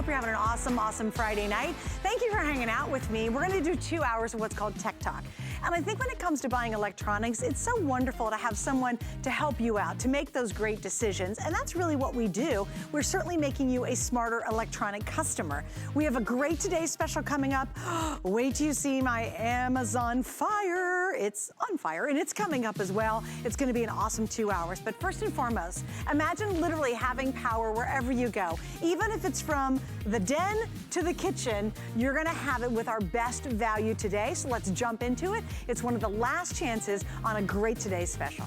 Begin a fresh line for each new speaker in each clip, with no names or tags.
Hope you're having an awesome, awesome Friday night. Thank you for hanging out with me. We're gonna do 2 hours of what's called Tech Talk. And I think when it comes to buying electronics, it's so wonderful to have someone to help you out, to make those great decisions. And that's really what we do. We're certainly making you a smarter electronic customer. We have a great Today special coming up. Wait till you see my Amazon Fire. It's on fire and it's coming up as well. It's gonna be an awesome 2 hours. But first and foremost, imagine literally having power wherever you go. Even if it's from the den to the kitchen, you're gonna have it with our best value today. So let's jump into it. It's one of the last chances on a great Today special.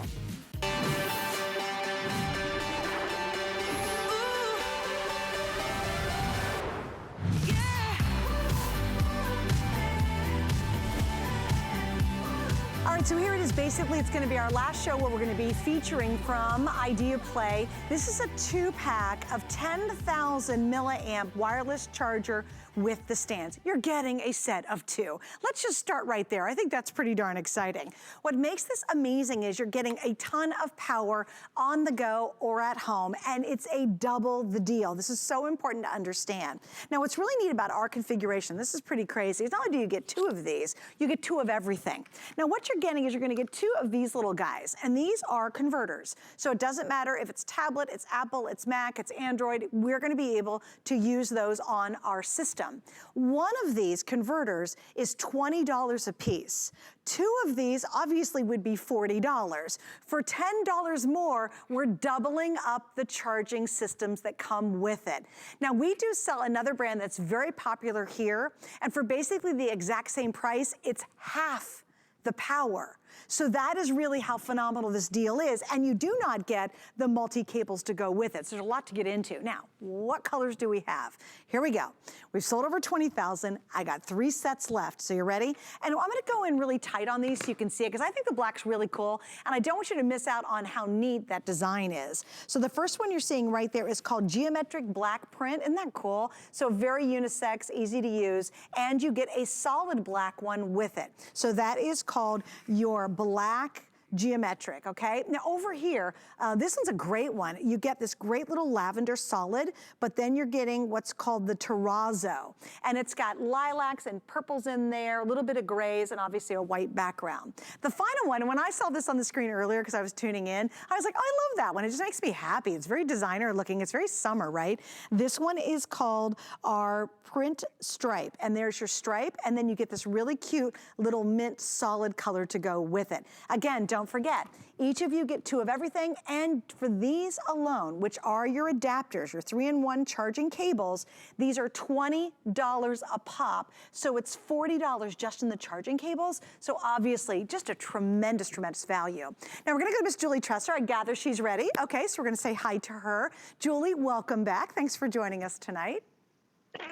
All right, so here it is. Basically, it's gonna be our last show where we're gonna be featuring from Idea Play. This is a 2-pack of 10,000 milliamp wireless charger with the stands. You're getting a set of 2. Let's just start right there. I think that's pretty darn exciting. What makes this amazing is you're getting a ton of power on the go or at home, and it's a double the deal. This is so important to understand. Now, what's really neat about our configuration, this is pretty crazy. It's not only do you get 2 of these, you get 2 of everything. Now, what you're getting is you're gonna get 2 of these little guys, and these are converters. So it doesn't matter if it's tablet, it's Apple, it's Mac, it's Android, we're gonna be able to use those on our system. One of these converters is $20 a piece. 2 of these obviously would be $40. For $10 more, we're doubling up the charging systems that come with it. Now, we do sell another brand that's very popular here, and for basically the exact same price, it's half the power. So that is really how phenomenal this deal is, and you do not get the multi-cables to go with it. So there's a lot to get into. Now, what colors do we have? Here we go. We've sold over 20,000. I got 3 sets left, so you ready? And I'm gonna go in really tight on these so you can see it, because I think the black's really cool, and I don't want you to miss out on how neat that design is. So the first one you're seeing right there is called Geometric Black Print. Isn't that cool? So very unisex, easy to use, and you get a solid black one with it. So that is called your black geometric, okay? Now over here, this one's a great one. You get this great little lavender solid, but then you're getting what's called the terrazzo. And it's got lilacs and purples in there, a little bit of grays, and obviously a white background. The final one, and when I saw this on the screen earlier because I was tuning in, I was like, oh, I love that one. It just makes me happy. It's very designer looking. It's very summer, right? This one is called our Print Stripe. And there's your stripe, and then you get this really cute little mint solid color to go with it. Again, don't forget, each of you get 2 of everything, and for these alone, which are your adapters, your 3-in-1 charging cables, these are $20 a pop, so it's $40 just in the charging cables, so obviously just a tremendous, tremendous value. Now we're gonna go to Miss Julie Tresser. I gather she's ready. Okay, so we're gonna say hi to her. Julie, welcome back. Thanks for joining us tonight.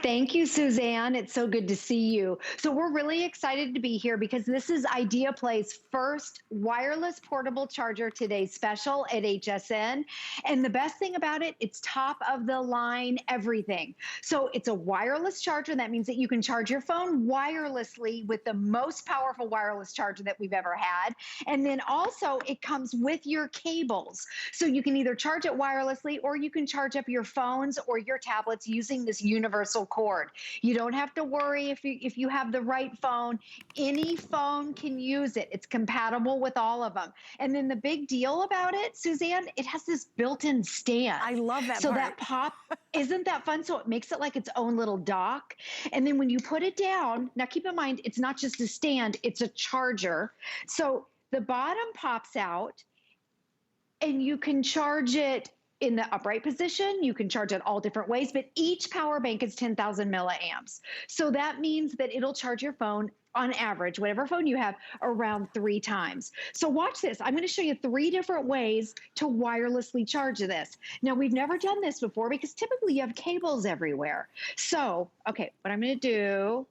Thank you, Suzanne. It's so good to see you. So we're really excited to be here because this is Idea Play's first wireless portable charger Today special at HSN. And the best thing about it, it's top of the line everything. So it's a wireless charger. That means that you can charge your phone wirelessly with the most powerful wireless charger that we've ever had. And then also it comes with your cables. So you can either charge it wirelessly or you can charge up your phones or your tablets using this universal cord. You don't have to worry if you have the right phone. Any phone can use it. It's compatible with all of them. And then the big deal about it, Suzanne, it has this built-in stand.
I love that
so
part.
That pop, isn't that fun? So it makes it like its own little dock. And then when you put it down, now keep in mind, it's not just a stand, it's a charger. So the bottom pops out and you can charge it in the upright position. You can charge it all different ways, but each power bank is 10,000 milliamps. So that means that it'll charge your phone on average, whatever phone you have, around 3 times. So watch this. I'm going to show you 3 different ways to wirelessly charge this. Now, we've never done this before because typically you have cables everywhere. So, okay, what I'm going to do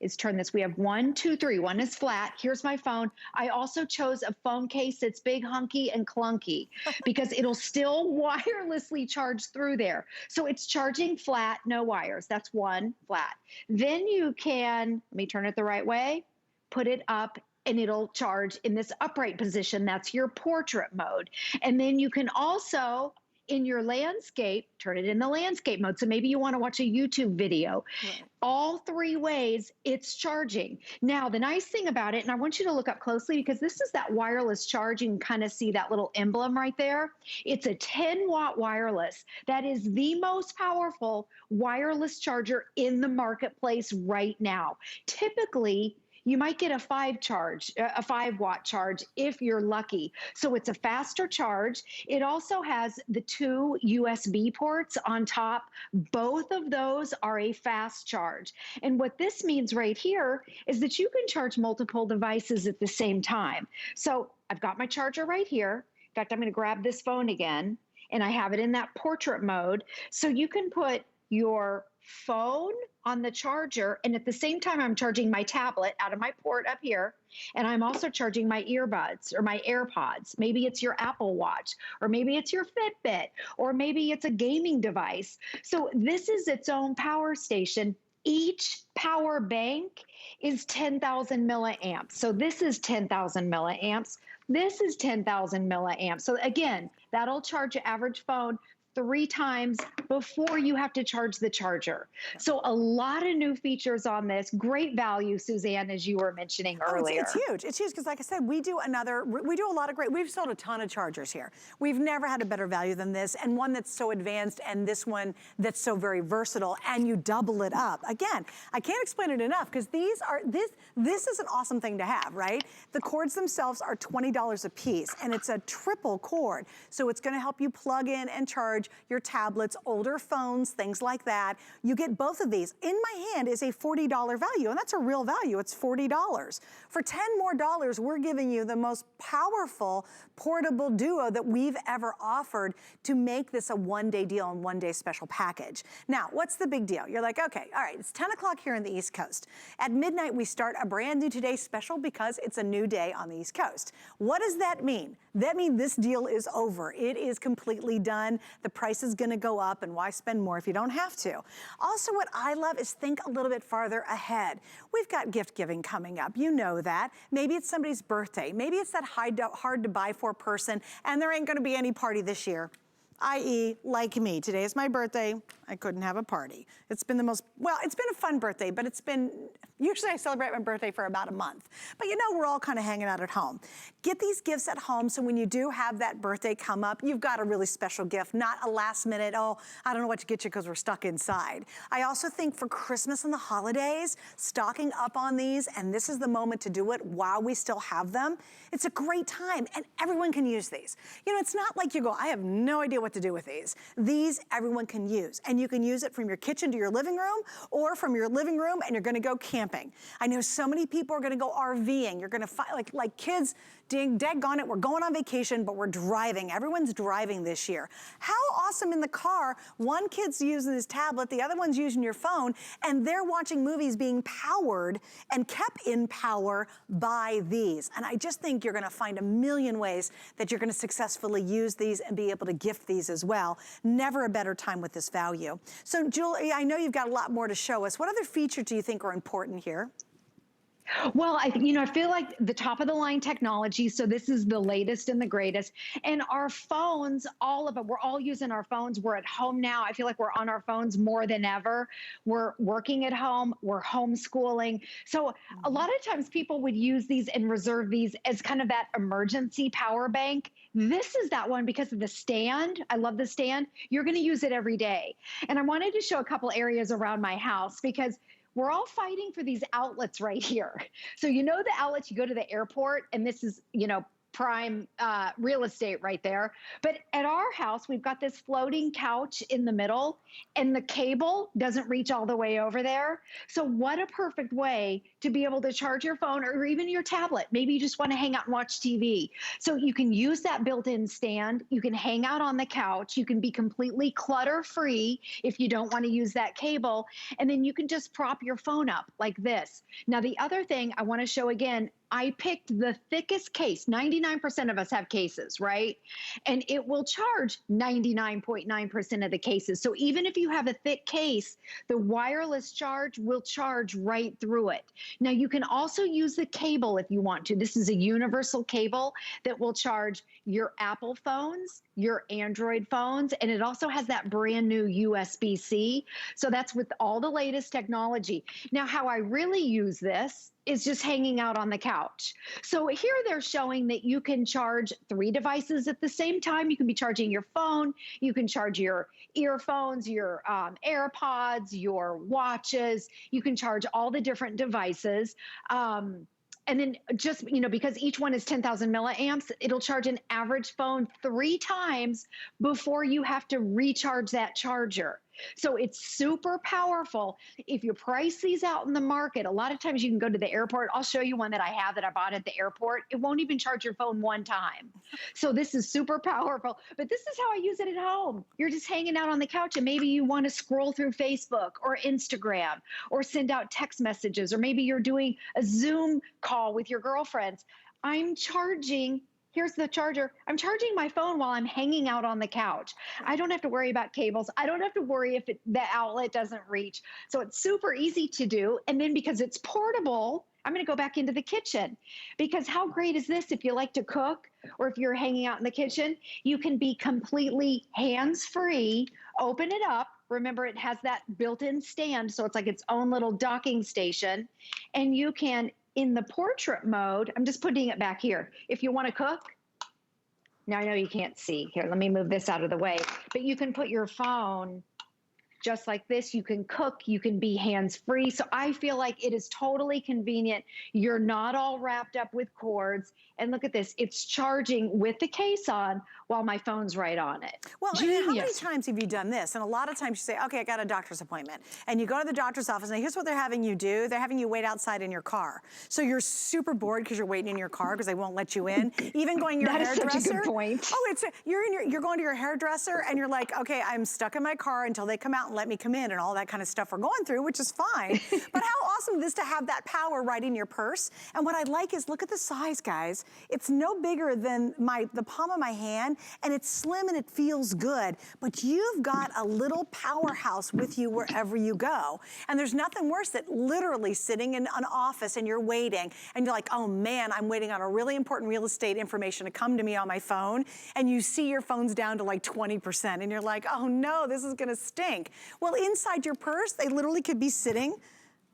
is turn this. We have 1, 2, 3. One is flat. Here's my phone. I also chose a phone case that's big, hunky, and clunky because it'll still wirelessly charge through there. So it's charging flat, no wires. That's one, flat. Then you can, let me turn it the right way, put it up and it'll charge in this upright position. That's your portrait mode. And then you can also In your landscape, turn it in the landscape mode. So maybe you want to watch a YouTube video.
Right.
All three ways it's charging. Now, the nice thing about it, and I want you to look up closely because this is that wireless charge. You can kind of see that little emblem right there. It's a 10-watt wireless. That is the most powerful wireless charger in the marketplace right now. Typically, you might get a 5-watt charge if you're lucky. So it's a faster charge. It also has the 2 USB ports on top. Both of those are a fast charge. And what this means right here is that you can charge multiple devices at the same time. So I've got my charger right here. In fact, I'm going to grab this phone again, and I have it in that portrait mode. So you can put your phone on the charger, and at the same time, I'm charging my tablet out of my port up here, and I'm also charging my earbuds or my AirPods. Maybe it's your Apple Watch, or maybe it's your Fitbit, or maybe it's a gaming device. So this is its own power station. Each power bank is 10,000 milliamps. So this is 10,000 milliamps. This is 10,000 milliamps. So again, that'll charge your average phone 3 times before you have to charge the charger. So a lot of new features on this. Great value, Suzanne, as you were mentioning earlier.
It's huge. It's huge because, like I said, we do a lot of we've sold a ton of chargers here. We've never had a better value than this, and one that's so advanced, and this one that's so very versatile, and you double it up. Again, I can't explain it enough because this is an awesome thing to have, right? The cords themselves are $20 a piece, and it's a triple cord. So it's going to help you plug in and charge your tablets, older phones, things like that. You get both of these. In my hand is a $40 value, and that's a real value. It's $40. For $10 more, we're giving you the most powerful portable duo that we've ever offered to make this a one-day deal and one-day special package. Now, what's the big deal? You're like, okay, all right, it's 10 o'clock here in the East Coast. At midnight, we start a brand new Today special because it's a new day on the East Coast. What does that mean? That means this deal is over. It is completely done. The price is gonna go up, and why spend more if you don't have to? Also, what I love is think a little bit farther ahead. We've got gift giving coming up. You know that. Maybe it's somebody's birthday. Maybe it's that hard to buy for person, and there ain't gonna be any party this year. i.e., like me. Today is my birthday. I couldn't have a party. It's been it's been a fun birthday, but usually I celebrate my birthday for about a month. But you know, we're all kind of hanging out at home. Get these gifts at home so when you do have that birthday come up, you've got a really special gift, not a last minute, oh, I don't know what to get you because we're stuck inside. I also think for Christmas and the holidays, stocking up on these, and this is the moment to do it while we still have them. It's a great time, and everyone can use these. You know, it's not like you go, I have no idea what to do with these. These everyone can use, and you can use it from your kitchen to your living room, or from your living room and you're gonna go camping. I know so many people are gonna go RVing. You're gonna find, like kids, daggone it, we're going on vacation, but we're driving. Everyone's driving this year. How awesome in the car, one kid's using his tablet, the other one's using your phone, and they're watching movies being powered and kept in power by these. And I just think you're gonna find a million ways that you're gonna successfully use these and be able to gift these as well. Never a better time with this value. So Julie, I know you've got a lot more to show us. What other features do you think are important here?
Well, I feel like the top of the line technology. So this is the latest and the greatest. And our phones, all of it, we're all using our phones. We're at home now. I feel like we're on our phones more than ever. We're working at home. We're homeschooling. So a lot of times people would use these and reserve these as kind of that emergency power bank. This is that one because of the stand. I love the stand. You're going to use it every day. And I wanted to show a couple areas around my house because we're all fighting for these outlets right here. So you know the outlets, you go to the airport, and this is, prime real estate right there. But at our house, we've got this floating couch in the middle, and the cable doesn't reach all the way over there. So what a perfect way to be able to charge your phone or even your tablet. Maybe you just want to hang out and watch TV. So you can use that built-in stand. You can hang out on the couch. You can be completely clutter-free if you don't want to use that cable. And then you can just prop your phone up like this. Now, the other thing I want to show again, I picked the thickest case. 99% of us have cases, right? And it will charge 99.9% of the cases. So even if you have a thick case, the wireless charge will charge right through it. Now you can also use the cable if you want to. This is a universal cable that will charge your Apple phones your Android phones, and it also has that brand new USB-C. So that's with all the latest technology. Now, how I really use this is just hanging out on the couch. So here they're showing that you can charge 3 devices at the same time. You can be charging your phone, you can charge your earphones, your AirPods, your watches, you can charge all the different devices. And then just, because each one is 10,000 milliamps, it'll charge an average phone 3 times before you have to recharge that charger. So it's super powerful. If you price these out in the market, a lot of times you can go to the airport. I'll show you one that I have that I bought at the airport. It won't even charge your phone 1 time. So this is super powerful. But this is how I use it at home. You're just hanging out on the couch and maybe you want to scroll through Facebook or Instagram or send out text messages, or maybe you're doing a Zoom call with your girlfriends. I'm charging. Here's the charger. I'm charging my phone while I'm hanging out on the couch. I don't have to worry about cables. I don't have to worry if the outlet doesn't reach. So it's super easy to do. And then because it's portable, I'm going to go back into the kitchen, because how great is this if you like to cook or if you're hanging out in the kitchen? You can be completely hands-free, open it up. Remember, it has that built-in stand, so it's like its own little docking station. And you can, in the portrait mode, I'm just putting it back here. If you want to cook, now I know you can't see. Here, let me move this out of the way. But you can put your phone just like this. You can cook, you can be hands-free. So I feel like it is totally convenient. You're not all wrapped up with cords. And look at this, it's charging with the case on while my phone's right on it.
Well, and how many times have you done this? And a lot of times you say, okay, I got a doctor's appointment. And you go to the doctor's office, and here's what they're having you do. They're having you wait outside in your car. So you're super bored because you're waiting in your car because they won't let you in. Even going to your hairdresser.
That is such a good point.
Oh, you're going to your hairdresser, and you're like, okay, I'm stuck in my car until they come out and let me come in, and all that kind of stuff we're going through, which is fine. But how awesome it is to have that power right in your purse. And what I like is, look at the size, guys. It's no bigger than the palm of my hand, and it's slim and it feels good. But you've got a little powerhouse with you wherever you go. And there's nothing worse than literally sitting in an office and you're waiting, and you're like, oh man, I'm waiting on a really important real estate information to come to me on my phone, and you see your phone's down to like 20%, and you're like, oh no, this is gonna stink. Well, inside your purse, they literally could be sitting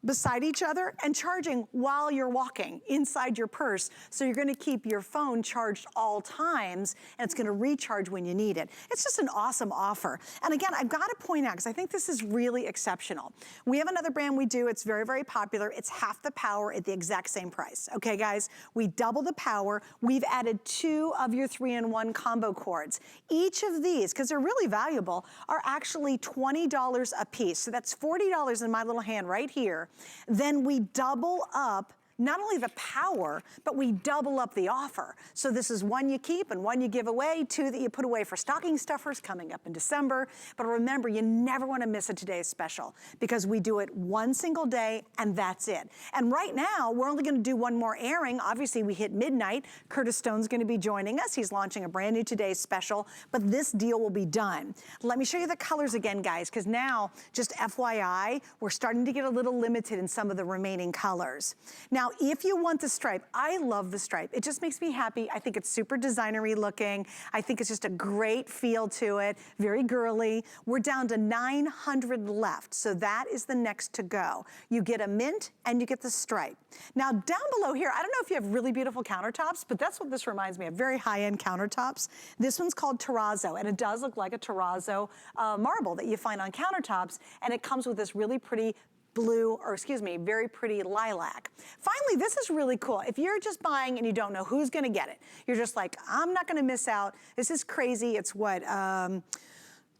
beside each other and charging while you're walking inside your purse. So you're gonna keep your phone charged all times, and it's gonna recharge when you need it. It's just an awesome offer. And again, I've gotta point out, because I think this is really exceptional. We have another brand we do, it's very, very popular. It's half the power at the exact same price. Okay, guys, we double the power. We've added 2 of your 3-in-1 combo cords. Each of these, because they're really valuable, are actually $20 a piece. So that's $40 in my little hand right here. Then we double up not only the power, but we double up the offer. So this is 1 you keep and 1 you give away, 2 that you put away for stocking stuffers coming up in December. But remember, you never wanna miss a today's special, because we do it 1 single day and that's it. And right now, we're only gonna do 1 more airing. Obviously, we hit midnight. Curtis Stone's gonna be joining us. He's launching a brand new today's special, but this deal will be done. Let me show you the colors again, guys, because now, just FYI, we're starting to get a little limited in some of the remaining colors. Now, if you want the stripe, I love the stripe. It just makes me happy. I think it's super designery looking. I think it's just a great feel to it, very girly. We're down to 900 left, so that is the next to go. You get a mint and you get the stripe. Now down below here, I don't know if you have really beautiful countertops, but that's what this reminds me of, very high-end countertops. This one's called terrazzo, and it does look like a terrazzo marble that you find on countertops, and it comes with this really pretty blue, or excuse me, very pretty lilac. Finally, this is really cool. If you're just buying and you don't know who's gonna get it, you're just like, I'm not gonna miss out. This is crazy. It's what,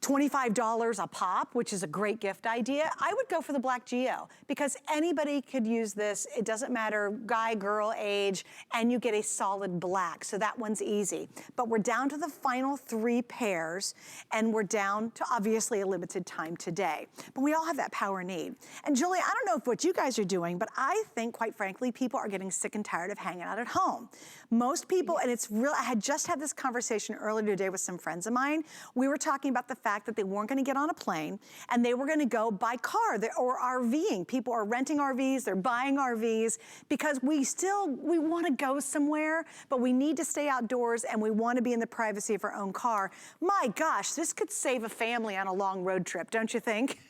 $25 a pop, which is a great gift idea. I would go for the Black Geo, because anybody could use this. It doesn't matter, guy, girl, age, and you get a solid black. So that one's easy. But we're down to the final 3 pairs, and we're down to obviously a limited time today. But we all have that power need. And Julie, I don't know if what you guys are doing, but I think, quite frankly, people are getting sick and tired of hanging out at home. Most people, and it's real, I had just had this conversation earlier today with some friends of mine. We were talking about the fact fact that they weren't gonna get on a plane and they were gonna go by car or RVing. People are renting RVs, they're buying RVs because we wanna go somewhere, but we need to stay outdoors and we wanna be in the privacy of our own car. My gosh, this could save a family on a long road trip, don't you think?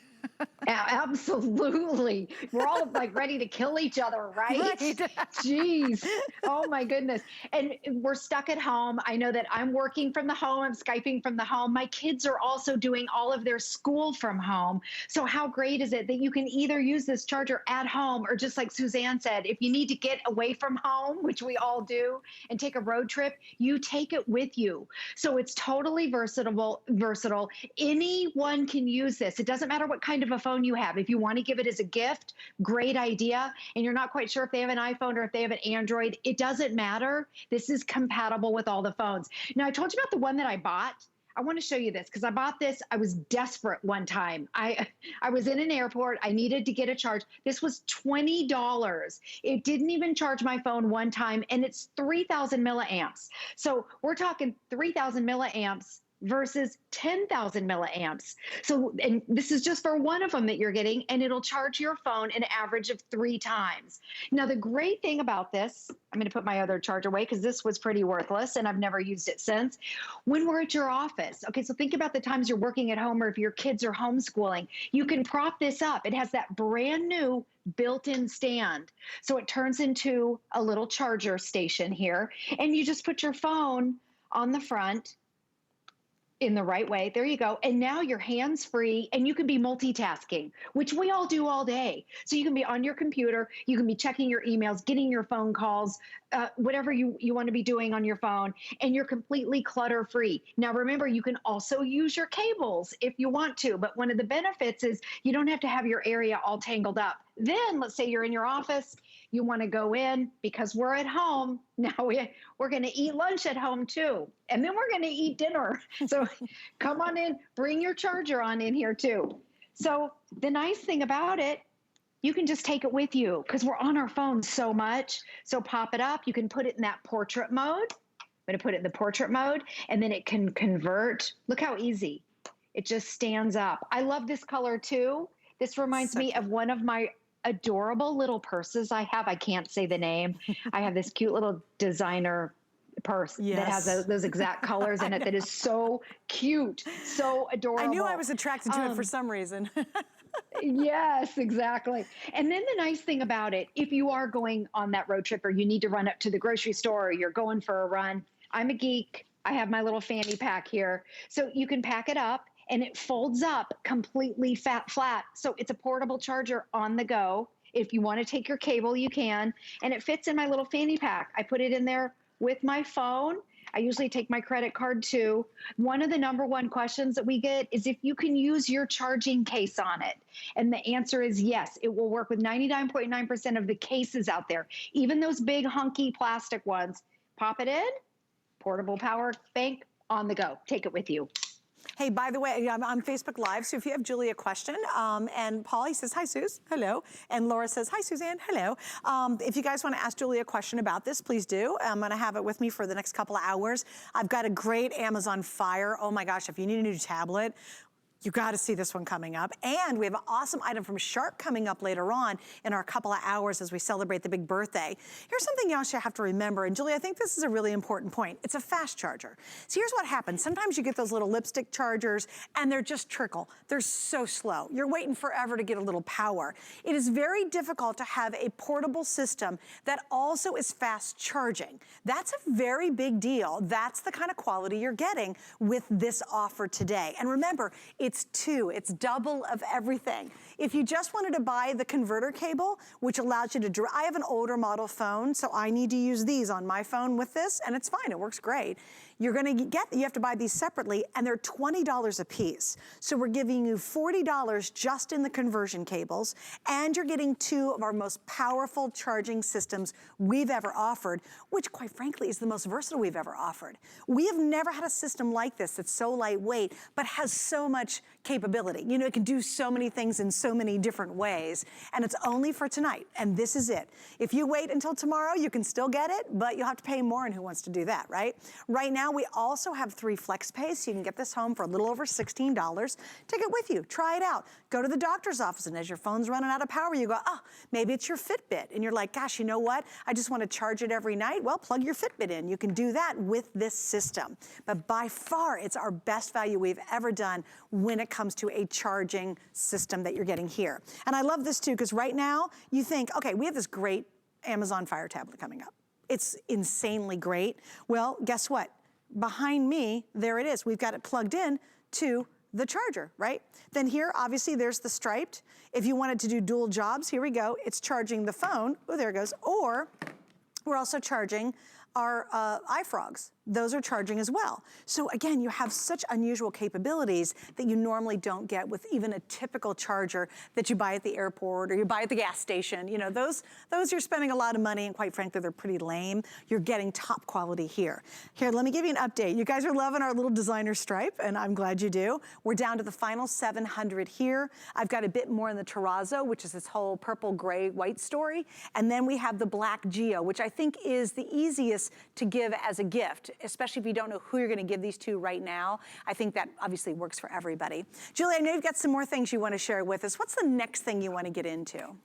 Absolutely. We're all like ready to kill each other, right?
Right.
Jeez. Oh my goodness. And we're stuck at home. I know that I'm working from the home. I'm Skyping from the home. My kids are also doing all of their school from home. So how great is it that you can either use this charger at home or just like Suzanne said, if you need to get away from home, which we all do, and take a road trip, you take it with you. So it's totally versatile. Anyone can use this. It doesn't matter what kind of a phone you have. If you want to give it as a gift, great idea. And you're not quite sure if they have an iPhone or if they have an Android, it doesn't matter. This is compatible with all the phones. Now, I told you about the one that I bought. I want to show you this because I bought this. I was desperate one time. I was in an airport. I needed to get a charge. This was $20. It didn't even charge my phone one time, and it's 3,000 milliamps. So we're talking 3,000 milliamps versus 10,000 milliamps. So, and this is just for one of them that you're getting, and it'll charge your phone an average of 3 times. Now, the great thing about this, I'm going to put my other charger away because this was pretty worthless and I've never used it since. When we're at your office, okay, so think about the times you're working at home or if your kids are homeschooling, you can prop this up. It has that brand new built-in stand. So it turns into a little charger station here, and you just put your phone on the front in the right way. There you go. And now you're hands-free and you can be multitasking, which we all do all day. So you can be on your computer, you can be checking your emails, getting your phone calls, whatever you want to be doing on your phone, and you're completely clutter-free. Now, remember, you can also use your cables if you want to, but one of the benefits is you don't have to have your area all tangled up. Then let's say you're in your office, you want to go in because we're at home. Now we're going to eat lunch at home too. And then we're going to eat dinner. So come on in, bring your charger on in here too. So the nice thing about it, you can just take it with you because we're on our phones so much. So pop it up. You can put it in that portrait mode. I'm going to put it in the portrait mode, and then it can convert. Look how easy. It just stands up. I love this color too. This reminds me of one of my adorable little purses I have. I can't say the name. I have this cute little designer purse that has those exact colors in it that is so cute, so adorable.
I knew I was attracted to it for some reason.
Yes, exactly. And then the nice thing about it, if you are going on that road trip or you need to run up to the grocery store or you're going for a run, I'm a geek. I have my little fanny pack here. So you can pack it up and it folds up completely flat. So it's a portable charger on the go. If you want to take your cable, you can. And it fits in my little fanny pack. I put it in there with my phone. I usually take my credit card too. One of the #1 questions that we get is if you can use your charging case on it. And the answer is yes. It will work with 99.9% of the cases out there. Even those big hunky plastic ones. Pop it in, portable power bank, on the go. Take it with you.
Hey, by the way, I'm on Facebook Live, so if you have Julie a question, and Polly says, hi, Suze, hello, and Laura says, hi, Suzanne, hello. If you guys want to ask Julie a question about this, please do. I'm going to have it with me for the next couple of hours. I've got a great Amazon Fire. Oh my gosh, if you need a new tablet, you got to see this one coming up. And we have an awesome item from Shark coming up later on in our couple of hours as we celebrate the big birthday. Here's something else you have to remember. And Julie, I think this is a really important point. It's a fast charger. So here's what happens. Sometimes you get those little lipstick chargers and they're just trickle. They're so slow. You're waiting forever to get a little power. It is very difficult to have a portable system that also is fast charging. That's a very big deal. That's the kind of quality you're getting with this offer today. And remember, it's double of everything. If you just wanted to buy the converter cable, which allows you to, I have an older model phone, so I need to use these on my phone with this, and it's fine, it works great. You're gonna you have to buy these separately, and they're $20 a piece. So we're giving you $40 just in the conversion cables, and you're getting 2 of our most powerful charging systems we've ever offered, which quite frankly is the most versatile we've ever offered. We have never had a system like this that's so lightweight, but has so much capability. You know, it can do so many things in so many different ways, and it's only for tonight, and this is it. If you wait until tomorrow, you can still get it, but you'll have to pay more, and who wants to do that, right? Right now, we also have 3 flex pays, so you can get this home for a little over $16. Take it with you, try it out. Go to the doctor's office, and as your phone's running out of power, you go, oh, maybe it's your Fitbit, and you're like, gosh, you know what? I just want to charge it every night. Well, plug your Fitbit in. You can do that with this system. But by far, it's our best value we've ever done when it comes to a charging system that you're getting here. And I love this too, because right now you think, okay, we have this great Amazon Fire tablet coming up. It's insanely great. Well, guess what? Behind me, there it is. We've got it plugged in to the charger, right? Then here, obviously, there's the striped. If you wanted to do dual jobs, here we go. It's charging the phone. Oh, there it goes. Or we're also charging our iFrogs. Those are charging as well. So again, you have such unusual capabilities that you normally don't get with even a typical charger that you buy at the airport or you buy at the gas station. You know, those you're spending a lot of money, and quite frankly, they're pretty lame. You're getting top quality here. Here, let me give you an update. You guys are loving our little designer stripe, and I'm glad you do. We're down to the final 700 here. I've got a bit more in the terrazzo, which is this whole purple, gray, white story. And then we have the black Geo, which I think is the easiest to give as a gift, especially if you don't know who you're gonna give these to right now. I think that obviously works for everybody. Julie, I know you've got some more things you wanna share with us. What's the next thing you wanna get into?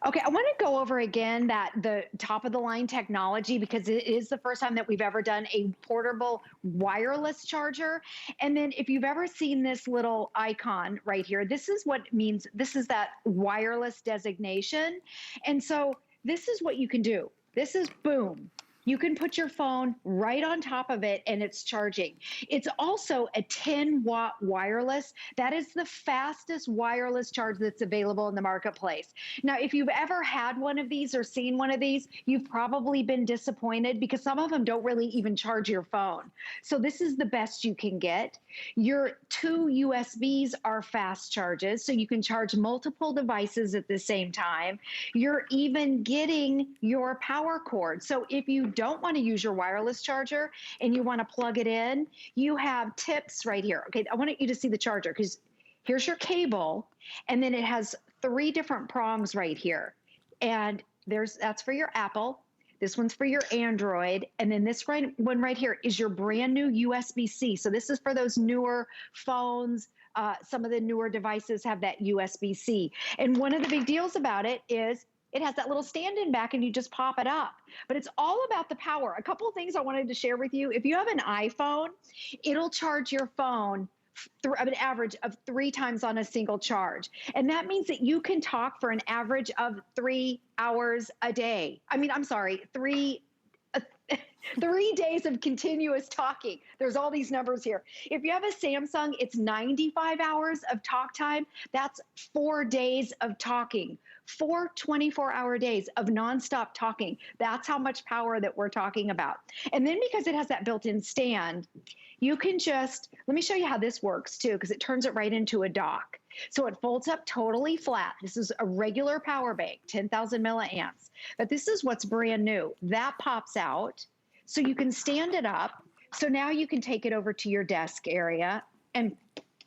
Okay, I want to go over again the top of the line technology, because it is the first time that we've ever done a portable wireless charger. And then if you've ever seen this little icon right here, this is what it means. This is that wireless designation. And so this is what you can do. This is boom. You can put your phone right on top of it and it's charging. It's also a 10-watt wireless. That is the fastest wireless charge that's available in the marketplace. Now, if you've ever had one of these or seen one of these, you've probably been disappointed because some of them don't really even charge your phone. So this is the best you can get. Your 2 USBs are fast charges, so you can charge multiple devices at the same time. You're even getting your power cord. So if you don't want to use your wireless charger and you want to plug it in, you have tips right here. Okay, I want you to see the charger, because here's your cable, and then it has 3 different prongs right here. And that's for your Apple. This one's for your Android. And then this one right here is your brand new USB-C. So this is for those newer phones. Some of the newer devices have that USB-C. And one of the big deals about it is it has that little stand-in back and you just pop it up. But it's all about the power. A couple of things I wanted to share with you. If you have an iPhone, it'll charge your phone an average of 3 times on a single charge. And that means that you can talk for an average of 3 hours a day. I mean, I'm sorry, 3 days of continuous talking. There's all these numbers here. If you have a Samsung, it's 95 hours of talk time. That's 4 days of talking. 4 24-hour days of nonstop talking. That's how much power that we're talking about. And then because it has that built-in stand, you can just, let me show you how this works too, because it turns it right into a dock. So it folds up totally flat. This is a regular power bank, 10,000 milliamps. But this is what's brand new. That pops out, so you can stand it up. So now you can take it over to your desk area and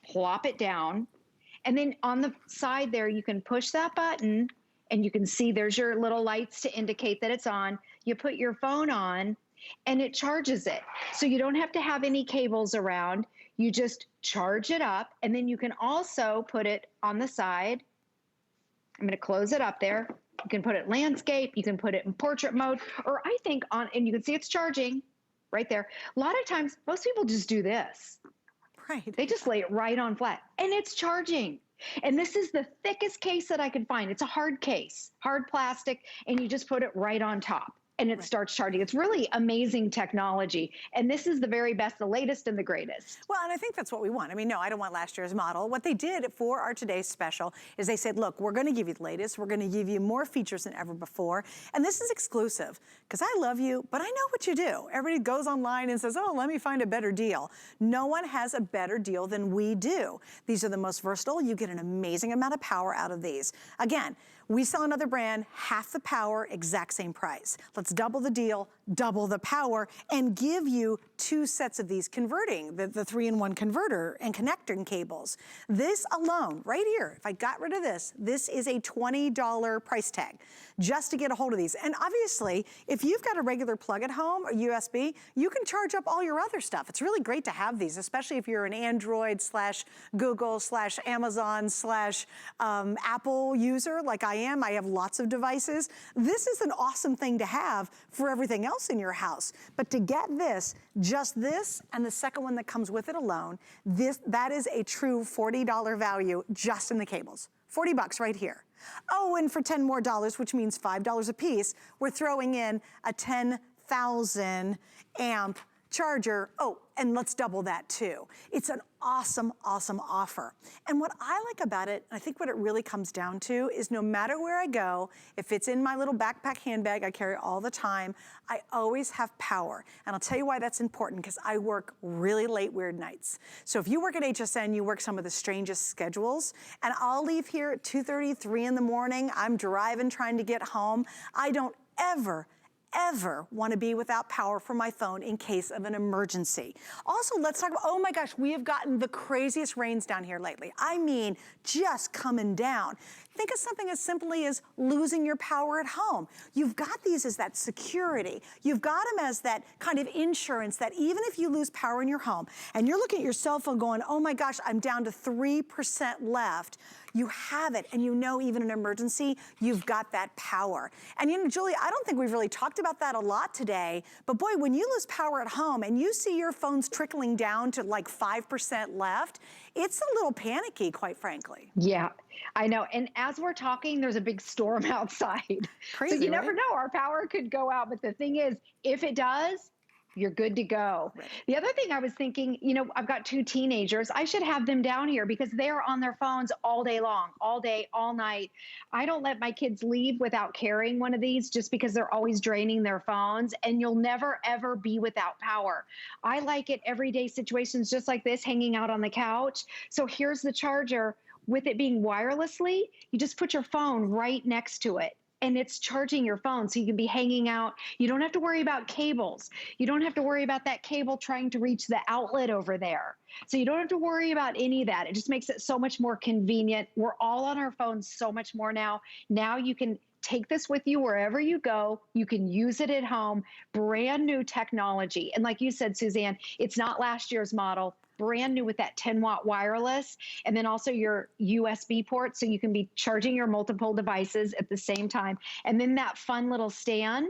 plop it down. And then on the side there, you can push that button and you can see there's your little lights to indicate that it's on. You put your phone on and it charges it. So you don't have to have any cables around. You just charge it up, and then you can also put it on the side. I'm gonna close it up there. You can put it landscape, you can put it in portrait mode, or I think and you can see it's charging right there. A lot of times, most people just do this.
Right.
They just lay it right on flat, and it's charging. And this is the thickest case that I could find. It's a hard case, hard plastic, and you just put it right on top, and it starts charging. It's really amazing technology. And this is the very best, the latest and the greatest.
Well, and I think that's what we want. I mean, no, I don't want last year's model. What they did for our today's special is they said, look, we're gonna give you the latest. We're gonna give you more features than ever before. And this is exclusive, because I love you, but I know what you do. Everybody goes online and says, oh, let me find a better deal. No one has a better deal than we do. These are the most versatile. You get an amazing amount of power out of these. Again, we sell another brand, half the power, exact same price. Let's double the deal, double the power, and give you 2 sets of these converting, the 3-in-1 converter and connecting cables. This alone, right here, if I got rid of this is a $20 price tag just to get a hold of these. And obviously, if you've got a regular plug at home, or USB, you can charge up all your other stuff. It's really great to have these, especially if you're an Android / Google / Amazon / Apple user like I am. I have lots of devices. This is an awesome thing to have for everything else in your house. But to get this, just this, and the second one that comes with it alone, that is a true $40 value just in the cables. 40 bucks right here. Oh, and for 10 more dollars, which means $5 a piece, we're throwing in a 10,000 amp charger. Oh, and let's double that too. It's an awesome, awesome offer. And what I like about it, I think what it really comes down to is no matter where I go, if it's in my little backpack handbag I carry all the time, I always have power. And I'll tell you why that's important, because I work really late, weird nights. So if you work at HSN, you work some of the strangest schedules, and I'll leave here at 2:30, 3 in the morning. I'm driving, trying to get home. I don't ever want to be without power for my phone in case of an emergency. Also, let's talk about, oh my gosh, we have gotten the craziest rains down here lately. I mean, just coming down. Think of something as simply as losing your power at home. You've got these as that security. You've got them as that kind of insurance that even if you lose power in your home and you're looking at your cell phone going, oh my gosh, I'm down to 3% left, you have it, and you know even in an emergency, you've got that power. And you know, Julie, I don't think we've really talked about that a lot today, but boy, when you lose power at home and you see your phones trickling down to like 5% left, it's a little panicky, quite frankly.
Yeah, I know. And as we're talking, there's a big storm outside.
Crazy,
so you never
right?
know, our power could go out. But the thing is, if it does, you're good to go. Right. The other thing I was thinking, you know, I've got 2 teenagers. I should have them down here because they're on their phones all day long, all day, all night. I don't let my kids leave without carrying one of these just because they're always draining their phones, and you'll never, ever be without power. I like it everyday situations just like this, hanging out on the couch. So here's the charger. With it being wirelessly, you just put your phone right next to it, and it's charging your phone, so you can be hanging out. You don't have to worry about cables. You don't have to worry about that cable trying to reach the outlet over there. So you don't have to worry about any of that. It just makes it so much more convenient. We're all on our phones so much more now. Now you can take this with you wherever you go. You can use it at home. Brand new technology. And like you said, Suzanne, it's not last year's model. Brand new with that 10-watt wireless, and then also your USB port, so you can be charging your multiple devices at the same time. And then that fun little stand,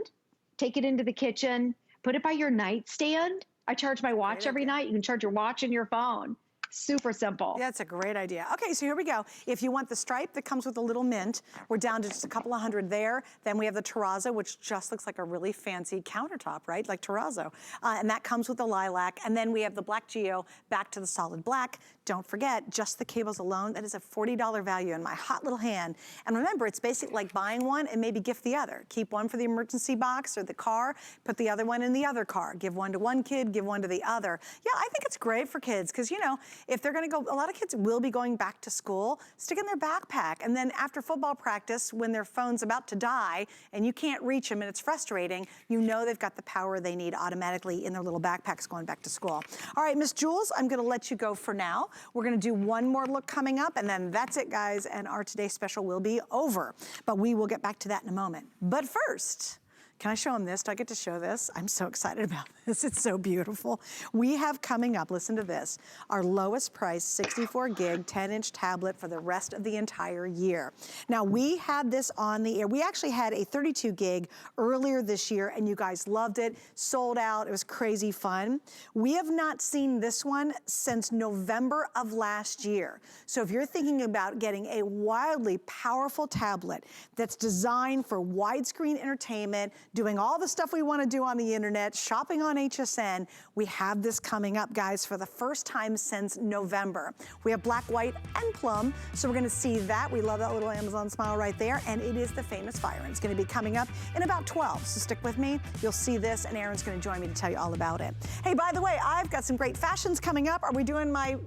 take it into the kitchen, put it by your nightstand. I charge my watch every night. You can charge your watch and your phone. Super simple.
That's a great idea. Okay, so here we go. If you want the stripe that comes with a little mint, we're down to just a couple of hundred there. Then we have the terrazzo, which just looks like a really fancy countertop, right? Like terrazzo. And that comes with the lilac. And then we have the black geo back to the solid black. Don't forget, just the cables alone, that is a $40 value in my hot little hand. And remember, it's basically like buying one and maybe gift the other. Keep one for the emergency box or the car, put the other one in the other car. Give one to one kid, give one to the other. Yeah, I think it's great for kids because, you know, if they're gonna go, a lot of kids will be going back to school, stick in their backpack. And then after football practice, when their phone's about to die and you can't reach them and it's frustrating, you know they've got the power they need automatically in their little backpacks going back to school. All right, Miss Jules, I'm gonna let you go for now. We're gonna do one more look coming up, and then that's it, guys, and our Today Special will be over. But we will get back to that in a moment. But first, can I show them this? Do I get to show this? I'm so excited about this. It's so beautiful. We have coming up, listen to this, our lowest price 64 gig 10-inch tablet for the rest of the entire year. Now, we had this on the air. We actually had a 32 gig earlier this year, and you guys loved it, sold out. It was crazy fun. We have not seen this one since November of last year. So if you're thinking about getting a wildly powerful tablet that's designed for widescreen entertainment, doing all the stuff we want to do on the internet, shopping on HSN, we have this coming up, guys, for the first time since November. We have black, white, and plum, so we're going to see that. We love that little Amazon smile right there, and it is the famous fire. It's going to be coming up in about 12, so stick with me. You'll see this, and Aaron's going to join me to tell you all about it. Hey, by the way, I've got some great fashions coming up. Are we doing my...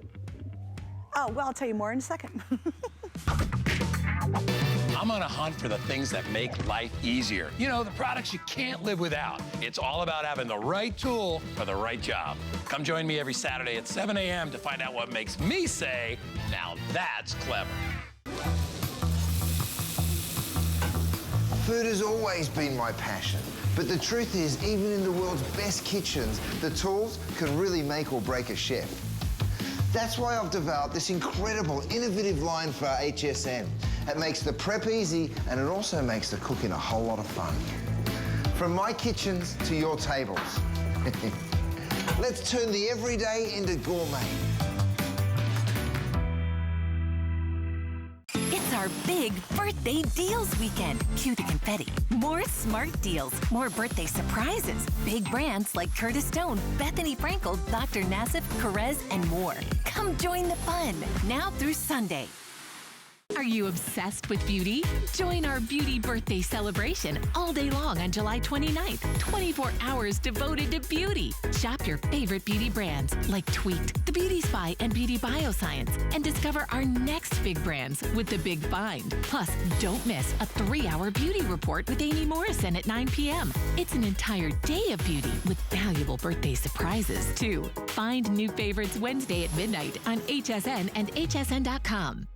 Oh, well, I'll tell you more in a second.
I'm on a hunt for the things that make life easier. You know, the products you can't live without. It's all about having the right tool for the right job. Come join me every Saturday at 7 a.m. to find out what makes me say, now that's clever.
Food has always been my passion, but the truth is, even in the world's best kitchens, the tools can really make or break a chef. That's why I've developed this incredible, innovative line for HSN. It makes the prep easy, and it also makes the cooking a whole lot of fun. From my kitchens to your tables. Let's turn the everyday into gourmet.
It's our big birthday deals weekend. Cue the confetti. More smart deals. More birthday surprises. Big brands like Curtis Stone, Bethany Frankel, Dr. Nassif, Perez, and more. Come join the fun now through Sunday. Are you obsessed with beauty? Join our beauty birthday celebration all day long on July 29th. 24 hours devoted to beauty. Shop your favorite beauty brands like Tweaked, The Beauty Spy, and Beauty Bioscience, and discover our next big brands with the Big Find. Plus, don't miss a 3-hour beauty report with Amy Morrison at 9 p.m. It's an entire day of beauty with valuable birthday surprises, too. Find new favorites Wednesday at midnight on HSN and hsn.com.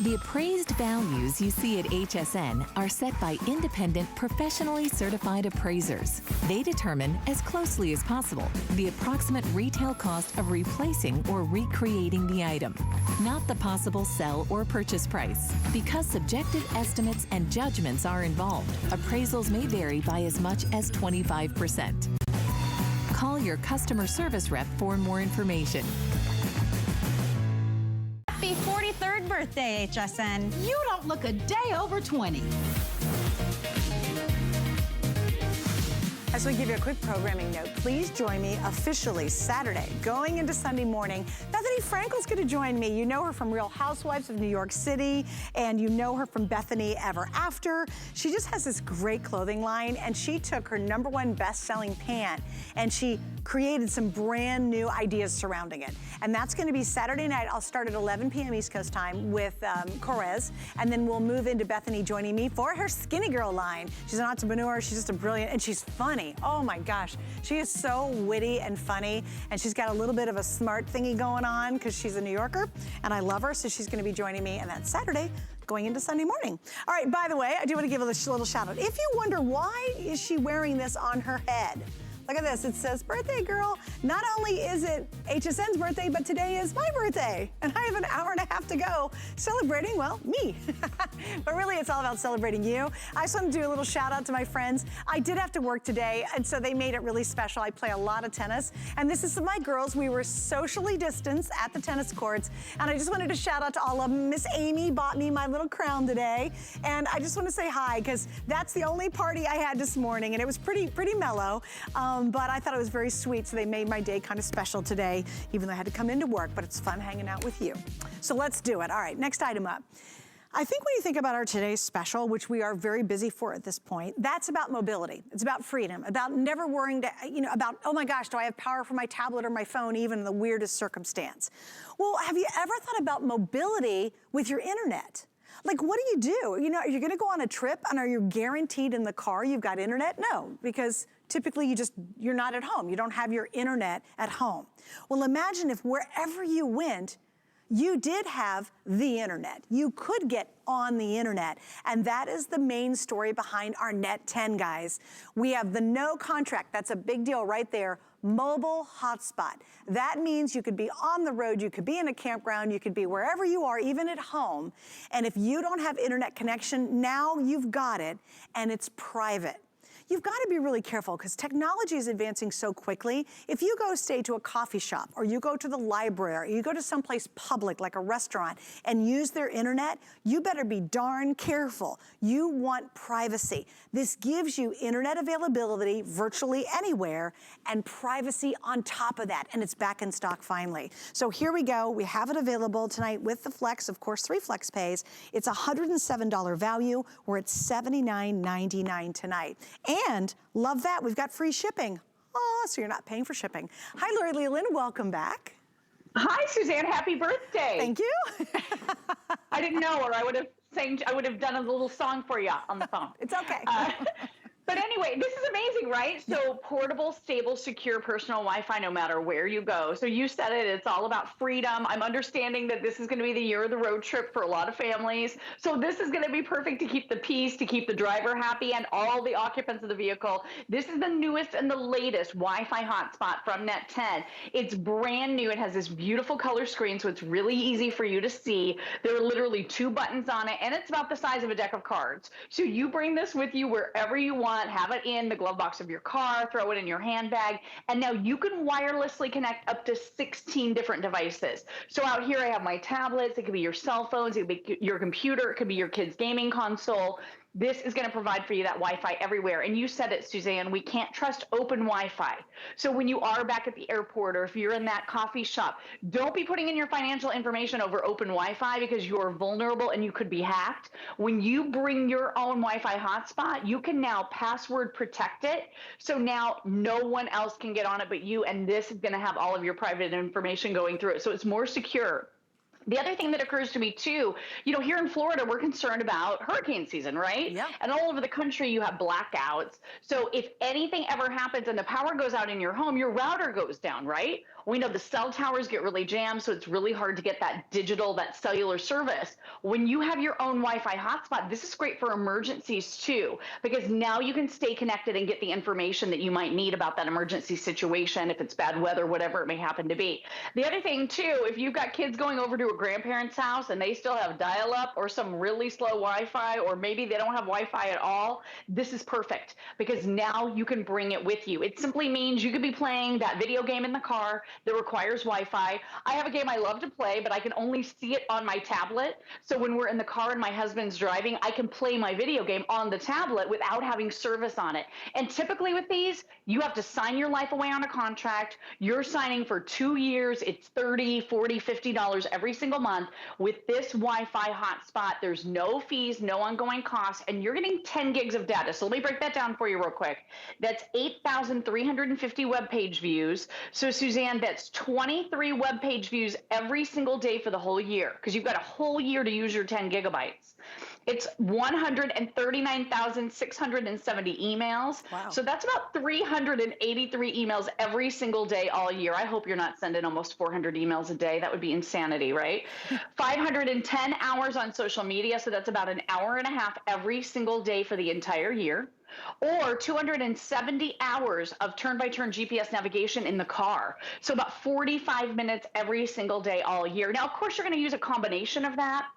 The appraised values you see at HSN are set by independent, professionally certified appraisers. They determine, as closely as possible, the approximate retail cost of replacing or recreating the item, not the possible sell or purchase price. Because subjective estimates and judgments are involved, appraisals may vary by as much as 25%. Call your customer service rep for more information.
Happy 43rd birthday, HSN.
You don't look a day over 20.
I just want to give you a quick programming note. Please join me officially Saturday, going into Sunday morning. Bethany Frankel's going to join me. You know her from Real Housewives of New York City, and you know her from Bethany Ever After. She just has this great clothing line, and she took her #1 best-selling pant, and she created some brand new ideas surrounding it. And that's going to be Saturday night. I'll start at 11 p.m. East Coast time with Corez, and then we'll move into Bethany joining me for her Skinny Girl line. She's an entrepreneur. She's just a brilliant, and she's funny. Oh my gosh, she is so witty and funny, and she's got a little bit of a smart thingy going on because she's a New Yorker, and I love her, so she's going to be joining me, and that's Saturday going into Sunday morning. All right, by the way, I do want to give a little shout out. If you wonder why is she wearing this on her head, look at this. It says, birthday girl. Not only is it HSN's birthday, but today is my birthday. And I have an hour and a half to go celebrating, well, me. But really, it's all about celebrating you. I just want to do a little shout out to my friends. I did have to work today, and so they made it really special. I play a lot of tennis, and this is my girls. We were socially distanced at the tennis courts, and I just wanted to shout out to all of them. Miss Amy bought me my little crown today, and I just want to say hi, because that's the only party I had this morning, and it was pretty mellow. But I thought it was very sweet, so they made my day kind of special today, even though I had to come into work, but it's fun hanging out with you. So let's do it. All right, next item up. I think when you think about our today's special, which we are very busy for at this point, that's about mobility. It's about freedom, about never worrying about, oh my gosh, do I have power for my tablet or my phone, even in the weirdest circumstance? Well, have you ever thought about mobility with your internet? Like, what do? You know, you're gonna go on a trip, and are you guaranteed in the car you've got internet? No, because typically you're not at home. You don't have your internet at home. Well, imagine if wherever you went, you did have the internet. You could get on the internet, and that is the main story behind our Net 10, guys. We have the no contract. That's a big deal right there. Mobile hotspot. That means you could be on the road, you could be in a campground, you could be wherever you are, even at home. And if you don't have internet connection, now you've got it, and it's private. You've got to be really careful because technology is advancing so quickly. If you go stay to a coffee shop, or you go to the library, or you go to someplace public like a restaurant and use their internet, you better be darn careful. You want privacy. This gives you internet availability virtually anywhere and privacy on top of that, and it's back in stock finally. So here we go. We have it available tonight with the Flex, of course, 3 Flex pays. It's $107 value. We're at $79.99 tonight. And love that, we've got free shipping. Oh, so you're not paying for shipping. Hi, Lori Leland, welcome back.
Hi, Suzanne. Happy birthday.
Thank you.
I didn't know, or I would have done a little song for you on the phone.
It's okay.
But anyway, this is amazing, right? So portable, stable, secure personal Wi-Fi no matter where you go. So you said it, it's all about freedom. I'm understanding that this is going to be the year of the road trip for a lot of families. So this is going to be perfect to keep the peace, to keep the driver happy, and all the occupants of the vehicle. This is the newest and the latest Wi-Fi hotspot from Net 10. It's brand new. It has this beautiful color screen, so it's really easy for you to see. There are literally 2 buttons on it, and it's about the size of a deck of cards. So you bring this with you wherever you want. Have it in the glove box of your car, throw it in your handbag, and now you can wirelessly connect up to 16 different devices. So out here I have my tablets, it could be your cell phones, it could be your computer, it could be your kid's gaming console. This is going to provide for you that Wi-Fi everywhere. And you said it, Suzanne, we can't trust open Wi-Fi. So when you are back at the airport or if you're in that coffee shop, don't be putting in your financial information over open Wi-Fi because you're vulnerable and you could be hacked. When you bring your own Wi-Fi hotspot, you can now password protect it. So now no one else can get on it but you, and this is going to have all of your private information going through it. So it's more secure. The other thing that occurs to me too, you know, here in Florida, we're concerned about hurricane season, right?
Yeah.
And all over the country, you have blackouts. So if anything ever happens and the power goes out in your home, your router goes down, right? We know the cell towers get really jammed, so it's really hard to get that digital, that cellular service. When you have your own Wi-Fi hotspot, this is great for emergencies too, because now you can stay connected and get the information that you might need about that emergency situation, if it's bad weather, whatever it may happen to be. The other thing too, if you've got kids going over to a grandparent's house and they still have dial-up or some really slow Wi-Fi, or maybe they don't have Wi-Fi at all, this is perfect because now you can bring it with you. It simply means you could be playing that video game in the car that requires Wi-Fi. I have a game I love to play, but I can only see it on my tablet. So when we're in the car and my husband's driving, I can play my video game on the tablet without having service on it. And typically with these, you have to sign your life away on a contract. You're signing for 2 years. It's $30, $40, $50 every single month. With this Wi-Fi hotspot, there's no fees, no ongoing costs, and you're getting 10 gigs of data. So let me break that down for you real quick. That's 8,350 web page views. So Suzanne, that's 23 web page views every single day for the whole year, because you've got a whole year to use your 10 gigabytes. It's 139,670 emails.
Wow.
So that's about 383 emails every single day all year. I hope you're not sending almost 400 emails a day. That would be insanity, right? 510 hours on social media. So that's about an hour and a half every single day for the entire year. Or 270 hours of turn-by-turn GPS navigation in the car. So about 45 minutes every single day all year. Now, of course, you're going to use a combination of that,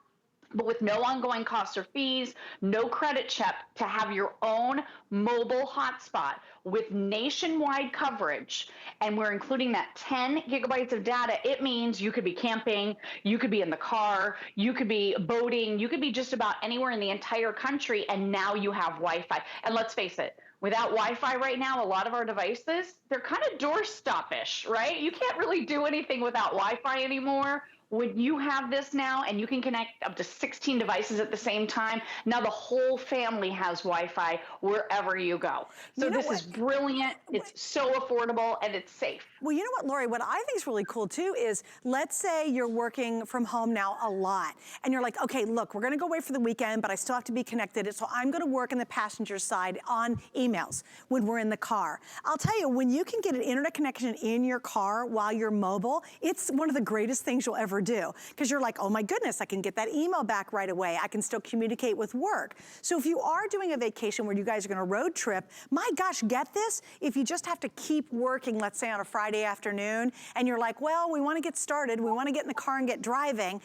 but with no ongoing costs or fees, no credit check, to have your own mobile hotspot with nationwide coverage, and we're including that 10 gigabytes of data. It means you could be camping, you could be in the car, you could be boating, you could be just about anywhere in the entire country, and now you have Wi-Fi. And let's face it, without Wi-Fi right now, a lot of our devices, they're kind of doorstop-ish, right? You can't really do anything without Wi-Fi anymore. When you have this now and you can connect up to 16 devices at the same time, now the whole family has Wi-Fi wherever you go. So this is brilliant. It's so affordable and it's safe.
Well, you know what, Lori, what I think is really cool too is, let's say you're working from home now a lot and you're like, okay, look, we're gonna go away for the weekend, but I still have to be connected. So I'm gonna work in the passenger side on emails when we're in the car. I'll tell you, when you can get an internet connection in your car while you're mobile, it's one of the greatest things you'll ever do, because you're like, oh my goodness, I can get that email back right away. I can still communicate with work. So if you are doing a vacation where you guys are gonna road trip, my gosh, get this. If you just have to keep working, let's say on a Friday afternoon, and you're like, well, we wanna get started, we wanna get in the car and get driving,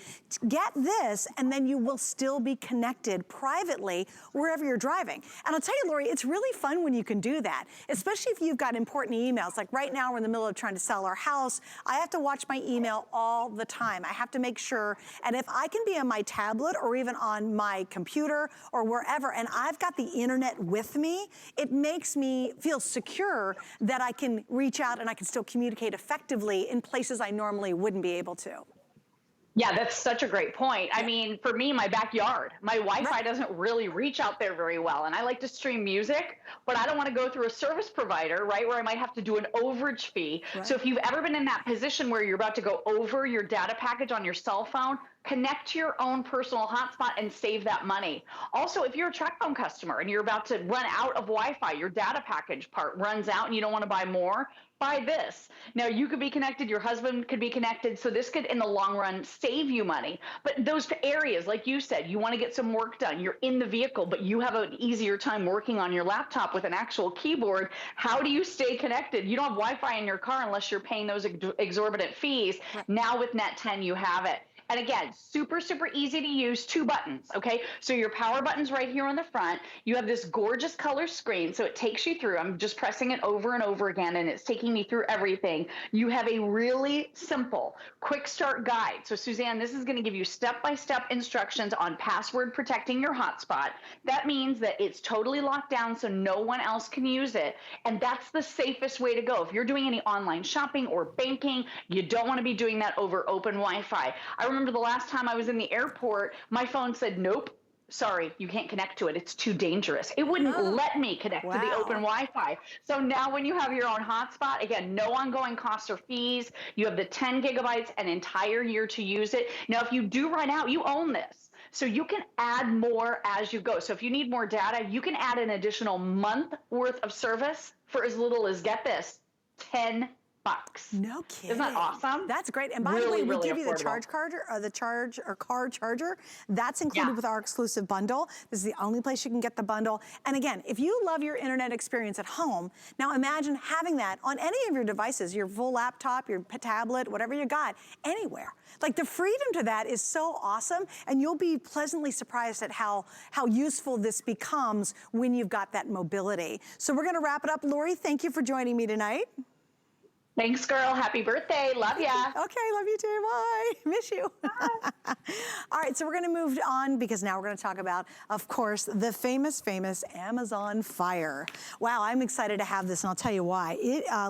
get this, and then you will still be connected privately wherever you're driving. And I'll tell you, Lori, it's really fun when you can do that, especially if you've got important emails. Like right now, we're in the middle of trying to sell our house. I have to watch my email all the time. I have to make sure, and if I can be on my tablet or even on my computer or wherever, and I've got the internet with me, it makes me feel secure that I can reach out and I can still communicate effectively in places I normally wouldn't be able to.
Yeah, that's such a great point. I mean, for me, my backyard, my Wi-Fi doesn't really reach out there very well. And I like to stream music, but I don't want to go through a service provider, right, where I might have to do an overage fee. So if you've ever been in that position where you're about to go over your data package on your cell phone, connect to your own personal hotspot and save that money. Also, if you're a TracFone customer and you're about to run out of Wi-Fi, your data package part runs out and you don't want to buy more, buy this. Now, you could be connected, your husband could be connected, so this could, in the long run, save you money. But those areas, like you said, you want to get some work done, you're in the vehicle, but you have an easier time working on your laptop with an actual keyboard. How do you stay connected? You don't have Wi-Fi in your car unless you're paying those exorbitant fees. Now with Net 10, you have it. And again, super, super easy to use, 2 buttons, okay? So your power button's right here on the front. You have this gorgeous color screen, so it takes you through. I'm just pressing it over and over again, and it's taking me through everything. You have a really simple quick start guide. So Suzanne, this is gonna give you step-by-step instructions on password protecting your hotspot. That means that it's totally locked down so no one else can use it. And that's the safest way to go. If you're doing any online shopping or banking, you don't wanna be doing that over open Wi-Fi. I remember the last time I was in the airport, my phone said, nope, sorry, you can't connect to it. It's too dangerous. It wouldn't let me connect to the open Wi-Fi. So now when you have your own hotspot, again, no ongoing costs or fees. You have the 10 gigabytes an entire year to use it. Now, if you do run out, you own this. So you can add more as you go. So if you need more data, you can add an additional month worth of service for as little as, get this, $10.
No kidding.
Isn't that awesome?
That's great. And by the way, we give you the charge card or the car charger. That's included with our exclusive bundle. This is the only place you can get the bundle. And again, if you love your internet experience at home, now imagine having that on any of your devices, your full laptop, your tablet, whatever you got, anywhere. Like, the freedom to that is so awesome, and you'll be pleasantly surprised at how useful this becomes when you've got that mobility. So we're gonna wrap it up. Lori, thank you for joining me tonight.
Thanks, girl. Happy birthday. Love ya.
Okay, love you too. Bye. Miss you. All right, so we're going to move on because now we're going to talk about, of course, the famous Amazon Fire. Wow, I'm excited to have this, and I'll tell you why.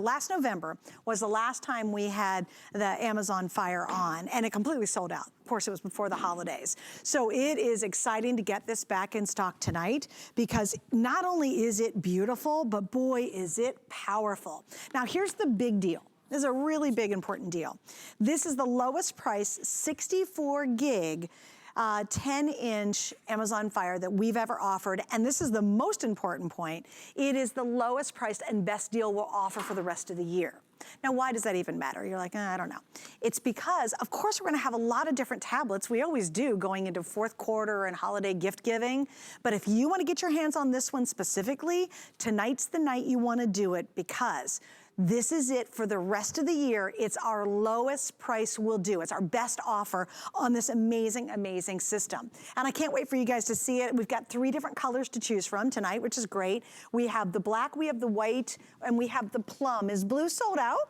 Last November was the last time we had the Amazon Fire on, and it completely sold out. Of course, it was before the holidays. So it is exciting to get this back in stock tonight because not only is it beautiful, but boy, is it powerful. Now, here's the big deal. This is a really big, important deal. This is the lowest price 64 gig 10-inch Amazon Fire that we've ever offered. And this is the most important point. It is the lowest priced and best deal we'll offer for the rest of the year. Now, why does that even matter? You're like, I don't know. It's because, of course, we're gonna have a lot of different tablets. We always do going into fourth quarter and holiday gift giving. But if you wanna get your hands on this one specifically, tonight's the night you wanna do it because this is it for the rest of the year. It's our lowest price we'll do. It's our best offer on this amazing, amazing system. And I can't wait for you guys to see it. We've got 3 different colors to choose from tonight, which is great. We have the black, we have the white, and we have the plum. Is blue sold out?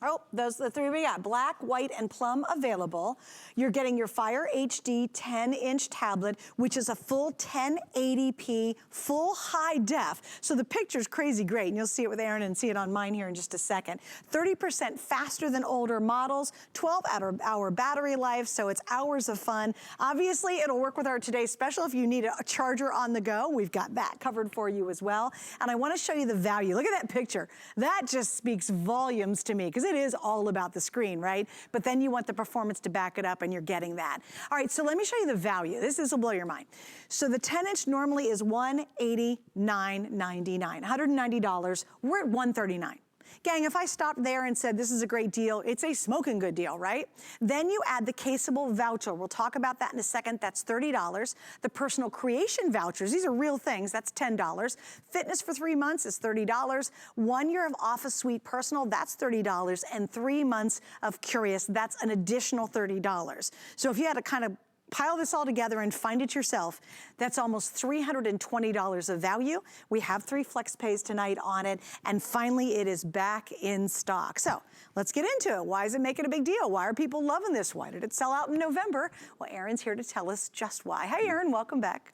Oh, those are the 3 we got. Black, white, and plum available. You're getting your Fire HD 10-inch tablet, which is a full 1080p, full high def. So the picture's crazy great, and you'll see it with Aaron and see it on mine here in just a second. 30% faster than older models, 12-hour battery life, so it's hours of fun. Obviously, it'll work with our today's special. If you need a charger on the go, we've got that covered for you as well. And I wanna show you the value. Look at that picture. That just speaks volumes to me, because it is all about the screen, right? But then you want the performance to back it up, and you're getting that. All right, so let me show you the value. This will blow your mind. So the 10-inch normally is $189.99, $190. We're at $139. Gang, if I stopped there and said this is a great deal, it's a smoking good deal, right? Then you add the caseable voucher. We'll talk about that in a second. That's $30. The personal creation vouchers, these are real things, that's $10. Fitness for 3 months is $30. 1 year of Office Suite Personal, that's $30. And 3 months of Curious, that's an additional $30. So if you had to kind of pile this all together and find it yourself, that's almost $320 of value. We have 3 flex pays tonight on it, and finally it is back in stock. So let's get into it. Why is it making a big deal? Why are people loving this? Why did it sell out in November? Well, Aaron's here to tell us just why. Hi, Aaron, welcome back.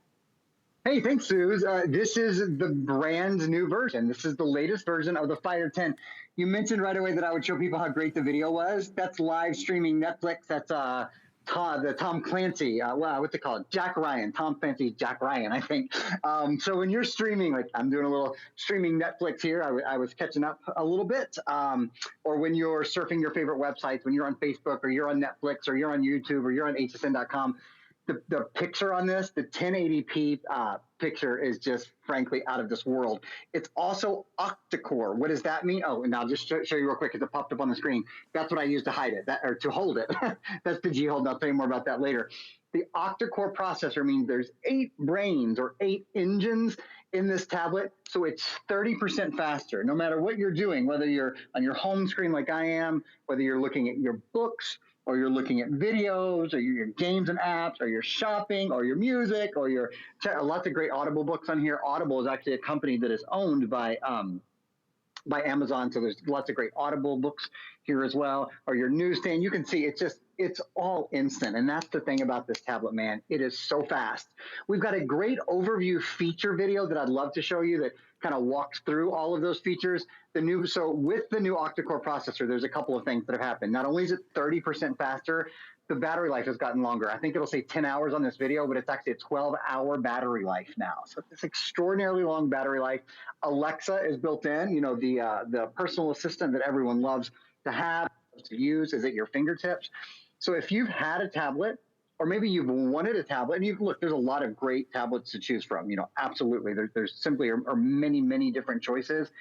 Hey, thanks, Suze. This is the brand new version. This is the latest version of the Fire 10. You mentioned right away that I would show people how great the video was. That's live streaming Netflix. That's the Tom Clancy, what's it called? Jack Ryan. Tom Clancy's Jack Ryan, I think. So when you're streaming, like I'm doing a little streaming Netflix here, I was catching up a little bit. Or when you're surfing your favorite websites, when you're on Facebook or you're on Netflix or you're on YouTube or you're on HSN.com, the picture on this, the 1080p picture is just frankly out of this world. It's also octa-core. What does that mean? Oh, and I'll just show you real quick because it popped up on the screen. That's what I use to hide it, or to hold it. That's the G-hold. I'll tell you more about that later. The octa-core processor means there's 8 brains or 8 engines in this tablet, so it's 30% faster. No matter what you're doing, whether you're on your home screen like I am, whether you're looking at your books, or you're looking at videos, or your games and apps, or your shopping, or your music, or your lots of great Audible books on here. Audible is actually a company that is owned by Amazon, so there's lots of great Audible books here as well. Or your newsstand, you can see it's all instant, and that's the thing about this tablet, man. It is so fast. We've got a great overview feature video that I'd love to show you that kind of walks through all of those features. So with the new octa-core processor, there's a couple of things that have happened. Not only is it 30% faster, the battery life has gotten longer. I think it'll say 10 hours on this video, but it's actually a 12-hour battery life now. So it's extraordinarily long battery life. Alexa is built in, the personal assistant that everyone loves to have, to use, is at your fingertips. So if you've had a tablet, or maybe you've wanted a tablet, and look, there's a lot of great tablets to choose from. Absolutely. There's simply are many, many different choices.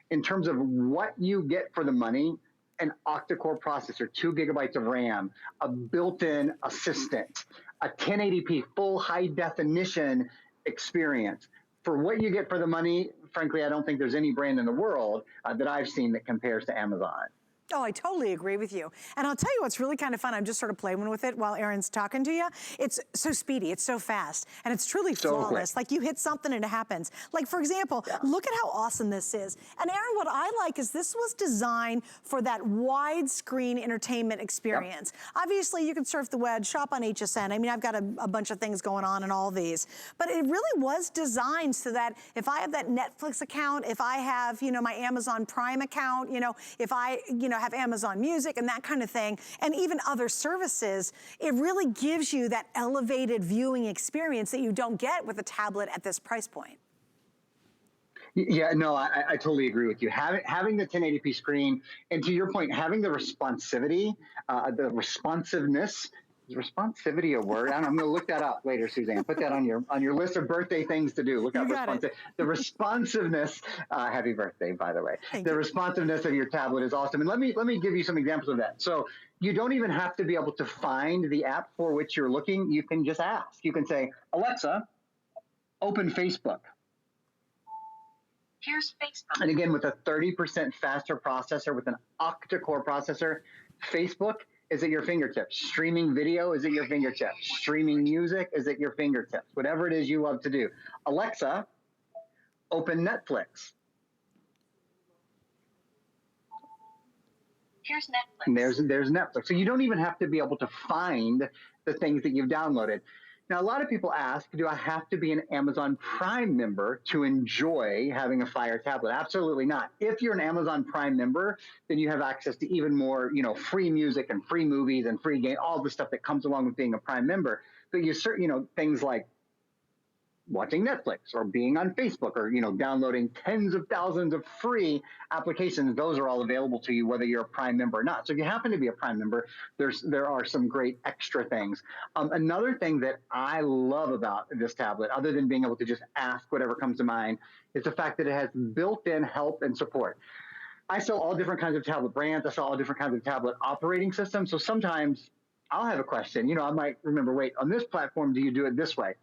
In terms of what you get for the money, an octa-core processor, 2 gigabytes of RAM, a built-in assistant, a 1080p full high definition experience. For what you get for the money, frankly, I don't think there's any brand in the world that I've seen that compares to Amazon.
Oh, I totally agree with you. And I'll tell you what's really kind of fun. I'm just sort of playing with it while Aaron's talking to you. It's so speedy. It's so fast. And it's truly flawless. Like you hit something and it happens. Like, for example, look at how awesome this is. And Aaron, what I like is this was designed for that widescreen entertainment experience. Obviously, you can surf the web, shop on HSN. I mean, I've got a bunch of things going on in all these. But it really was designed so that if I have that Netflix account, if I have, my Amazon Prime account, if I, have Amazon Music and that kind of thing, and even other services, it really gives you that elevated viewing experience that you don't get with a tablet at this price point.
Yeah, no, I totally agree with you. Having the 1080p screen, and to your point, having the responsivity, the responsiveness. Is responsivity a word? I'm going to look that up later, Suzanne. Put that on your list of birthday things to do. Look up the responsiveness. Happy birthday, by the way. The responsiveness of your tablet is awesome. And let me give you some examples of that. So you don't even have to be able to find the app for which you're looking. You can just ask. You can say, Alexa, open Facebook.
Here's Facebook.
And again, with a 30% faster processor, with an octa-core processor, Facebook is at your fingertips. Streaming video is at your fingertips. Streaming music is at your fingertips. Whatever it is you love to do. Alexa, open Netflix.
Here's Netflix.
And there's Netflix. So you don't even have to be able to find the things that you've downloaded. Now, a lot of people ask, do I have to be an Amazon Prime member to enjoy having a Fire tablet? Absolutely not. If you're an Amazon Prime member, then you have access to even more, free music and free movies and free game, all the stuff that comes along with being a Prime member. But things like watching Netflix or being on Facebook or, downloading tens of thousands of free applications. Those are all available to you, whether you're a Prime member or not. So if you happen to be a Prime member, there are some great extra things. Another thing that I love about this tablet, other than being able to just ask whatever comes to mind, is the fact that it has built-in help and support. I sell all different kinds of tablet brands. I sell all different kinds of tablet operating systems. So sometimes I'll have a question. I might remember, wait, on this platform, do you do it this way?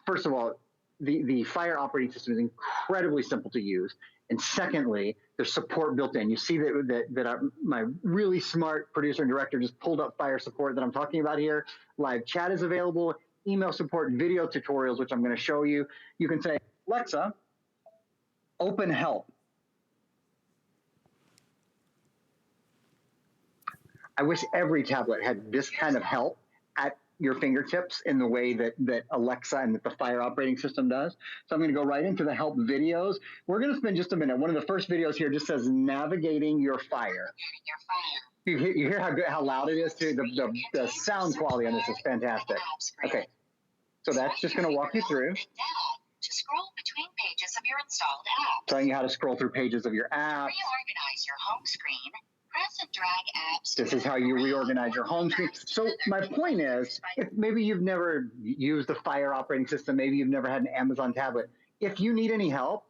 First of all, the Fire operating system is incredibly simple to use. And secondly, there's support built in. You see that my really smart producer and director just pulled up Fire support that I'm talking about here. Live chat is available, email support, video tutorials, which I'm going to show you. You can say, Alexa, open help. I wish every tablet had this kind of help at your fingertips in the way that Alexa and that the Fire operating system does. So I'm going to go right into the help videos. We're going to spend just a minute. One of the first videos here just says navigating your Fire. You hear how loud it is too? The sound quality on this is fantastic. Okay, so that's just going to walk you through.
To scroll between pages of your installed apps.
Telling you how to scroll through pages of your apps.
Reorganize your home screen. Press and drag apps.
This is how you reorganize your home screen. So my point is, if maybe you've never used the Fire operating system, maybe you've never had an Amazon tablet, if you need any help,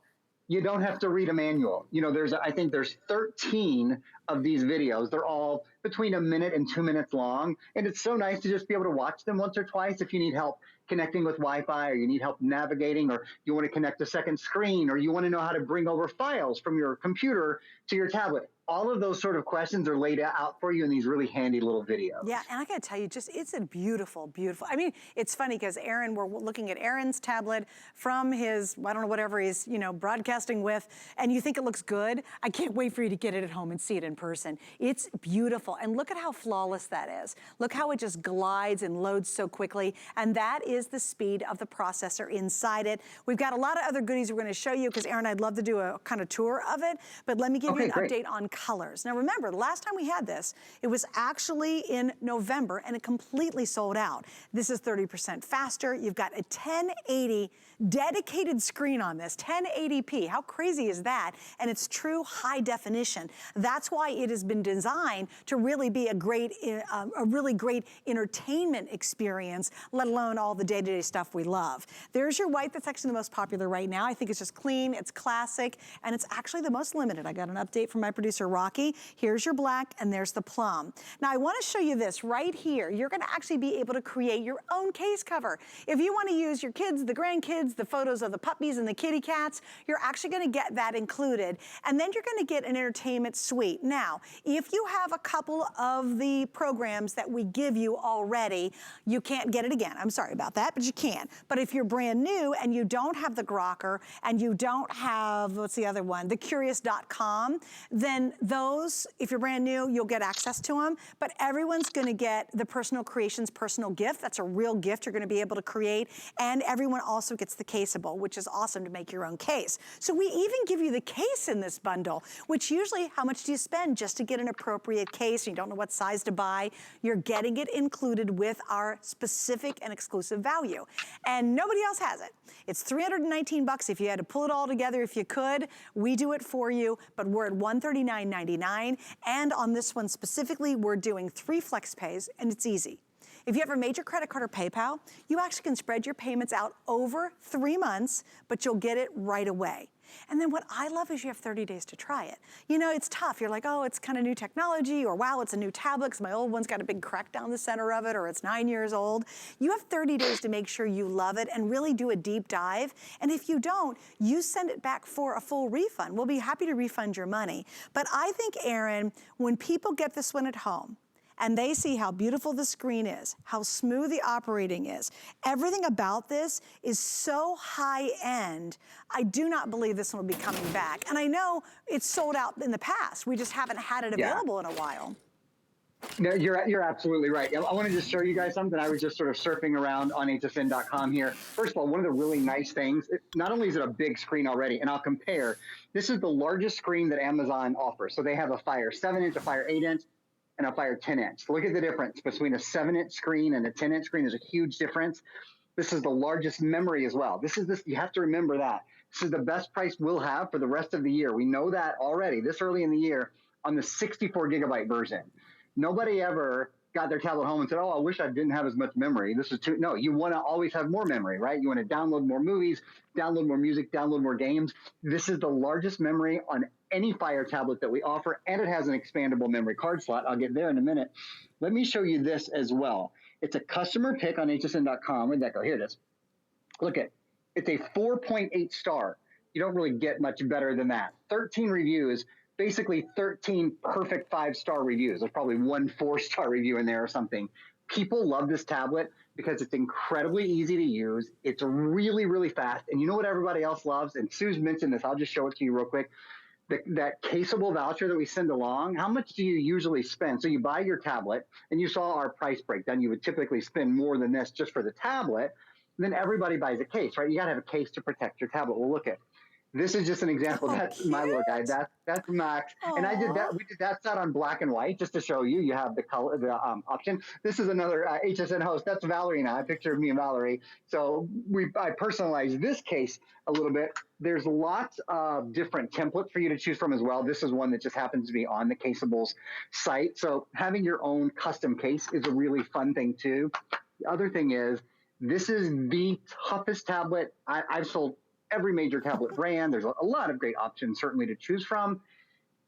you don't have to read a manual. You know, I think there's 13 of these videos. They're all between 1 minute and 2 minutes long. And it's so nice to just be able to watch them once or twice if you need help connecting with Wi-Fi, or you need help navigating, or you want to connect a second screen, or you want to know how to bring over files from your computer to your tablet. All of those sort of questions are laid out for you in these really handy little videos.
Yeah, and I gotta tell you, it's a beautiful, beautiful. I mean, it's funny because we're looking at Aaron's tablet from his, I don't know, whatever he's, broadcasting with, and you think it looks good. I can't wait for you to get it at home and see it in person. It's beautiful, and look at how flawless that is. Look how it just glides and loads so quickly, and that is the speed of the processor inside it. We've got a lot of other goodies we're gonna show you because, Aaron, I'd love to do a kind of tour of it, but let me give you an update on colors. Now remember, the last time we had this, it was actually in November and it completely sold out. This is 30% faster. You've got a 1080 dedicated screen on this, 1080p. How crazy is that? And it's true high definition. That's why it has been designed to really be a really great entertainment experience, let alone all the day-to-day stuff we love. There's your white. That's actually the most popular right now. I think it's just clean, it's classic, and it's actually the most limited. I got an update from my producer, Rocky. Here's your black, and there's the plum. Now, I want to show you this right here. You're going to actually be able to create your own case cover. If you want to use your kids, the grandkids, the photos of the puppies and the kitty cats, you're actually going to get that included. And then you're going to get an entertainment suite. Now, if you have a couple of the programs that we give you already, you can't get it again. I'm sorry about that, but you can. But if you're brand new and you don't have the Grokr and you don't have, what's the other one, the Curious.com, then those, if you're brand new, you'll get access to them. But everyone's going to get the Personal Creations personal gift. That's a real gift you're going to be able to create. And everyone also gets the caseable, which is awesome to make your own case. So we even give you the case in this bundle, which usually, how much do you spend just to get an appropriate case? You don't know what size to buy. You're getting it included with our specific and exclusive value. And nobody else has it. It's $319 if you had to pull it all together. If you could, we do it for you, but we're at $139.99. And on this one specifically, we're doing 3 flex pays, and it's easy. If you have a major credit card or PayPal, you actually can spread your payments out over 3 months, but you'll get it right away. And then what I love is you have 30 days to try it. You know, it's tough. You're like, oh, it's kind of new technology, or wow, it's a new tablet because my old one's got a big crack down the center of it, or it's 9 years old. You have 30 days to make sure you love it and really do a deep dive. And if you don't, you send it back for a full refund. We'll be happy to refund your money. But I think, Aaron, when people get this one at home, and they see how beautiful the screen is, how smooth the operating is. Everything about this is so high end. I do not believe this one will be coming back. And I know it's sold out in the past. We just haven't had it available in a while.
No, you're absolutely right. I want to just show you guys something. I was just sort of surfing around on hsn.com here. First of all, one of the really nice things, not only is it a big screen already, and I'll compare, this is the largest screen that Amazon offers. So they have a Fire 7-inch, a Fire 8-inch, and a Fire 10-inch. Look at the difference between a 7-inch screen and a 10-inch screen. There's a huge difference. This is the largest memory as well. You have to remember that. This is the best price we'll have for the rest of the year. We know that already this early in the year on the 64 gigabyte version. Nobody ever got their tablet home and said, oh, I wish I didn't have as much memory. This is too, no, you want to always have more memory, right? You want to download more movies, download more music, download more games. This is the largest memory on any Fire tablet that we offer, and it has an expandable memory card slot. I'll get there in a minute. Let me show you this as well. It's a customer pick on hsn.com. Where'd that go? Here it is. Look at, it's a 4.8 star. You don't really get much better than that. 13 reviews, basically 13 perfect 5-star reviews. There's probably 1 4-star review in there or something. People love this tablet because it's incredibly easy to use. It's really, really fast. And you know what everybody else loves? And Sue's mentioned this. I'll just show it to you real quick. that caseable voucher that we send along, how much do you usually spend? So you buy your tablet, and you saw our price breakdown. You would typically spend more than this just for the tablet. Then everybody buys a case, right? You got to have a case to protect your tablet. Well, look at this is just an example. That's
cute.
my little guy. That's Max.
Aww.
And I did that. We did that set on black and white just to show you. You have the color, the option. This is another HSN host. That's Valerie now. A picture of me and Valerie. So I personalized this case a little bit. There's lots of different templates for you to choose from as well. This is one that just happens to be on the Caseables site. So having your own custom case is a really fun thing too. The other thing is, this is the toughest tablet. I've sold every major tablet brand. There's a lot of great options certainly to choose from.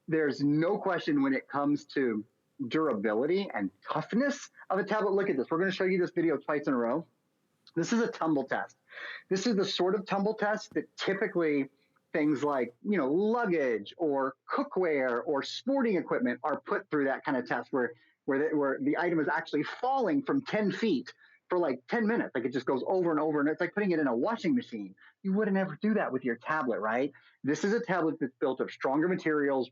There's no question when it comes to durability and toughness of a tablet. Look at this. We're going to show you this video twice in a row. This is a tumble test. This is the sort of tumble test that typically things like, luggage or cookware or sporting equipment are put through that kind of test where the item is actually falling from 10 feet for like 10 minutes. Like it just goes over and over, and it's like putting it in a washing machine. You wouldn't ever do that with your tablet, right? This is a tablet that's built of stronger materials,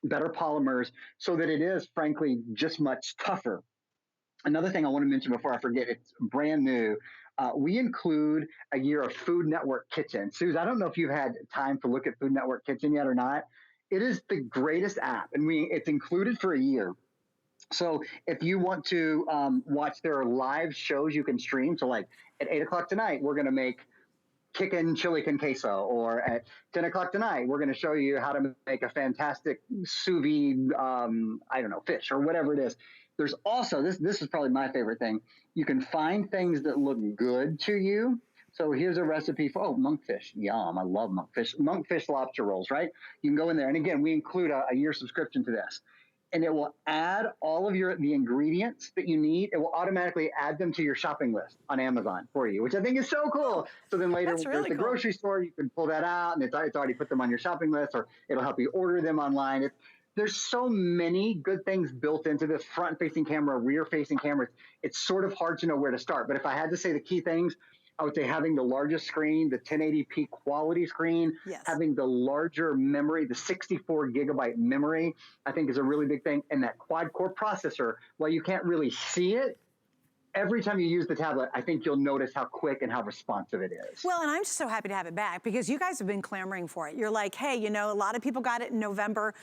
better polymers, so that it is, frankly, just much tougher. Another thing I want to mention before I forget, it's brand new. We include a year of Food Network Kitchen. Suze, I don't know if you've had time to look at Food Network Kitchen yet or not. It is the greatest app, and it's included for a year. So if you want to watch their live shows, you can stream. So like at 8 o'clock tonight, we're going to make chicken chili con queso, or at 10 o'clock tonight, we're going to show you how to make a fantastic sous vide, fish or whatever it is. There's also, this is probably my favorite thing. You can find things that look good to you. So here's a recipe for, monkfish. Yum, I love monkfish. Monkfish lobster rolls, right? You can go in there. And again, we include a year subscription to this. And it will add all of the ingredients that you need. It will automatically add them to your shopping list on Amazon for you, which I think is so cool. So then later when you're at the grocery store, you can pull that out, and it's already put them on your shopping list, or it'll help you order them online. There's so many good things built into this front-facing camera, rear-facing camera. It's sort of hard to know where to start. But if I had to say the key things, I would say having the largest screen, the 1080p quality screen, having the larger memory, the 64 gigabyte memory, I think is a really big thing. And that quad core processor, while you can't really see it, every time you use the tablet, I think you'll notice how quick and how responsive it is.
Well, and I'm just so happy to have it back because you guys have been clamoring for it. You're like, hey, a lot of people got it in November.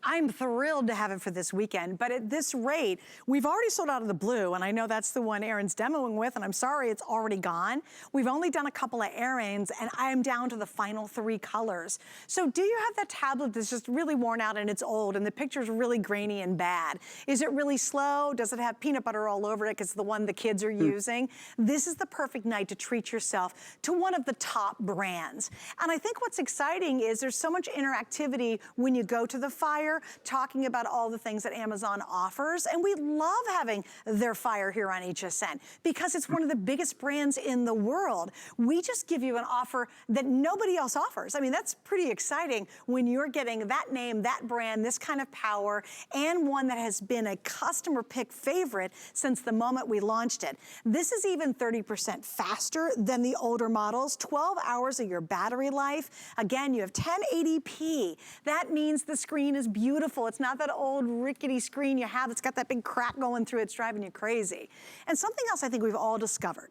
I'm thrilled to have it for this weekend. But at this rate, we've already sold out of the blue, and I know that's the one Erin's demoing with, and I'm sorry it's already gone. We've only done a couple of airings, and I am down to the final 3 colors. So do you have that tablet that's just really worn out and it's old, and the picture's really grainy and bad? Is it really slow? Does it have peanut butter all over it because it's the one the kids are using? This is the perfect night to treat yourself to one of the top brands. And I think what's exciting is there's so much interactivity when you go to the Fire, talking about all the things that Amazon offers. And we love having their Fire here on HSN because it's one of the biggest brands in the world. We just give you an offer that nobody else offers. I mean, that's pretty exciting when you're getting that name, that brand, this kind of power, and one that has been a customer pick favorite since the moment we launched it. This is even 30% faster than the older models, 12 hours of your battery life. Again, you have 1080p. That means the screen is beautiful. It's not that old rickety screen you have that's got that big crack going through it. It's driving you crazy. And something else I think we've all discovered.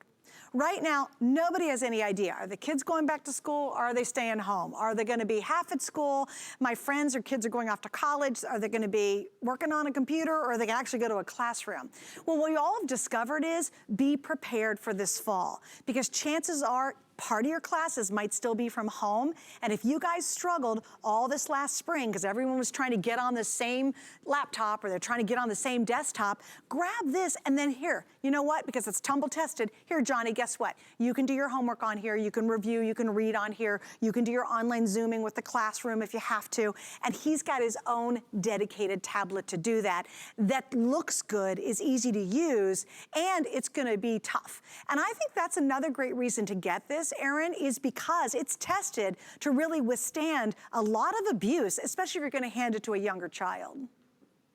Right now, nobody has any idea. Are the kids going back to school or are they staying home? Are they gonna be half at school? My friends or kids are going off to college. Are they gonna be working on a computer or are they gonna actually go to a classroom? Well, what we all have discovered is be prepared for this fall because chances are part of your classes might still be from home. And if you guys struggled all this last spring because everyone was trying to get on the same laptop or they're trying to get on the same desktop, grab this and then here, you know what? Because it's tumble tested. Here, Johnny, guess what? You can do your homework on here. You can review, you can read on here. You can do your online Zooming with the classroom if you have to. And he's got his own dedicated tablet to do that. That looks good, is easy to use, and it's gonna be tough. And I think that's another great reason to get this, Erin, is because it's tested to really withstand a lot of abuse, especially if you're going to hand it to a younger child.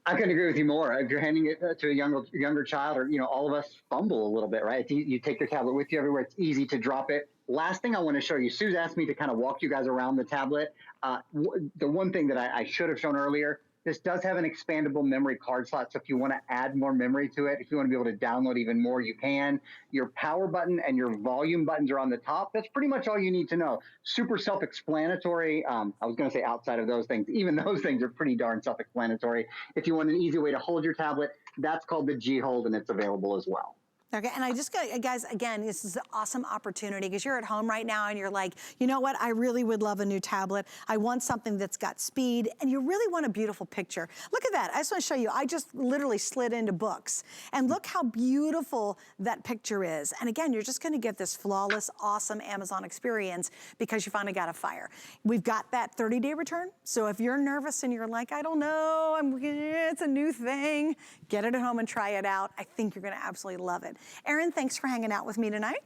I couldn't agree with you more. If you're handing it to a younger child, or all of us fumble a little bit, right? You take your tablet with you everywhere. It's easy to drop it. Last thing I want to show you, Sue's asked me to kind of walk you guys around the tablet. The one thing that I should have shown earlier, this does have an expandable memory card slot. So if you want to add more memory to it, if you want to be able to download even more, you can. Your power button and your volume buttons are on the top. That's pretty much all you need to know. Super self-explanatory. I was going to say outside of those things, even those things are pretty darn self-explanatory. If you want an easy way to hold your tablet, that's called the G Hold, and it's available as well.
Okay, and I just got, guys, again, this is an awesome opportunity because you're at home right now and you're like, you know what, I really would love a new tablet. I want something that's got speed, and you really want a beautiful picture. Look at that, I just want to show you, I just literally slid into books, and look how beautiful that picture is. And again, you're just gonna get this flawless, awesome Amazon experience because you finally got a Fire. We've got that 30-day return, so if you're nervous and you're like, I don't know, it's a new thing, get it at home and try it out. I think you're gonna absolutely love it. Aaron, thanks for hanging out with me tonight.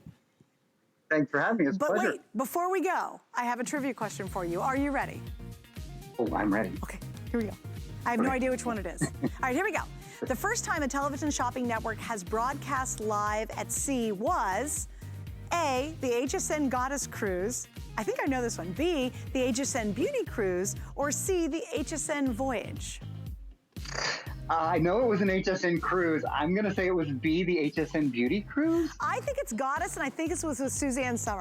Thanks for having me. It's a pleasure.
But wait, before we go, I have a trivia question for you. Are you ready?
Oh, I'm ready.
Okay, here we go. I have no idea which one it is. All right, here we go. The first time a television shopping network has broadcast live at sea was A, the HSN Goddess Cruise. I think I know this one. B, the HSN Beauty Cruise, or C, the HSN Voyage.
I know it was an HSN cruise. I'm going to say it was B, the HSN Beauty Cruise.
I think it's Goddess, and I think it's with Suzanne Summers.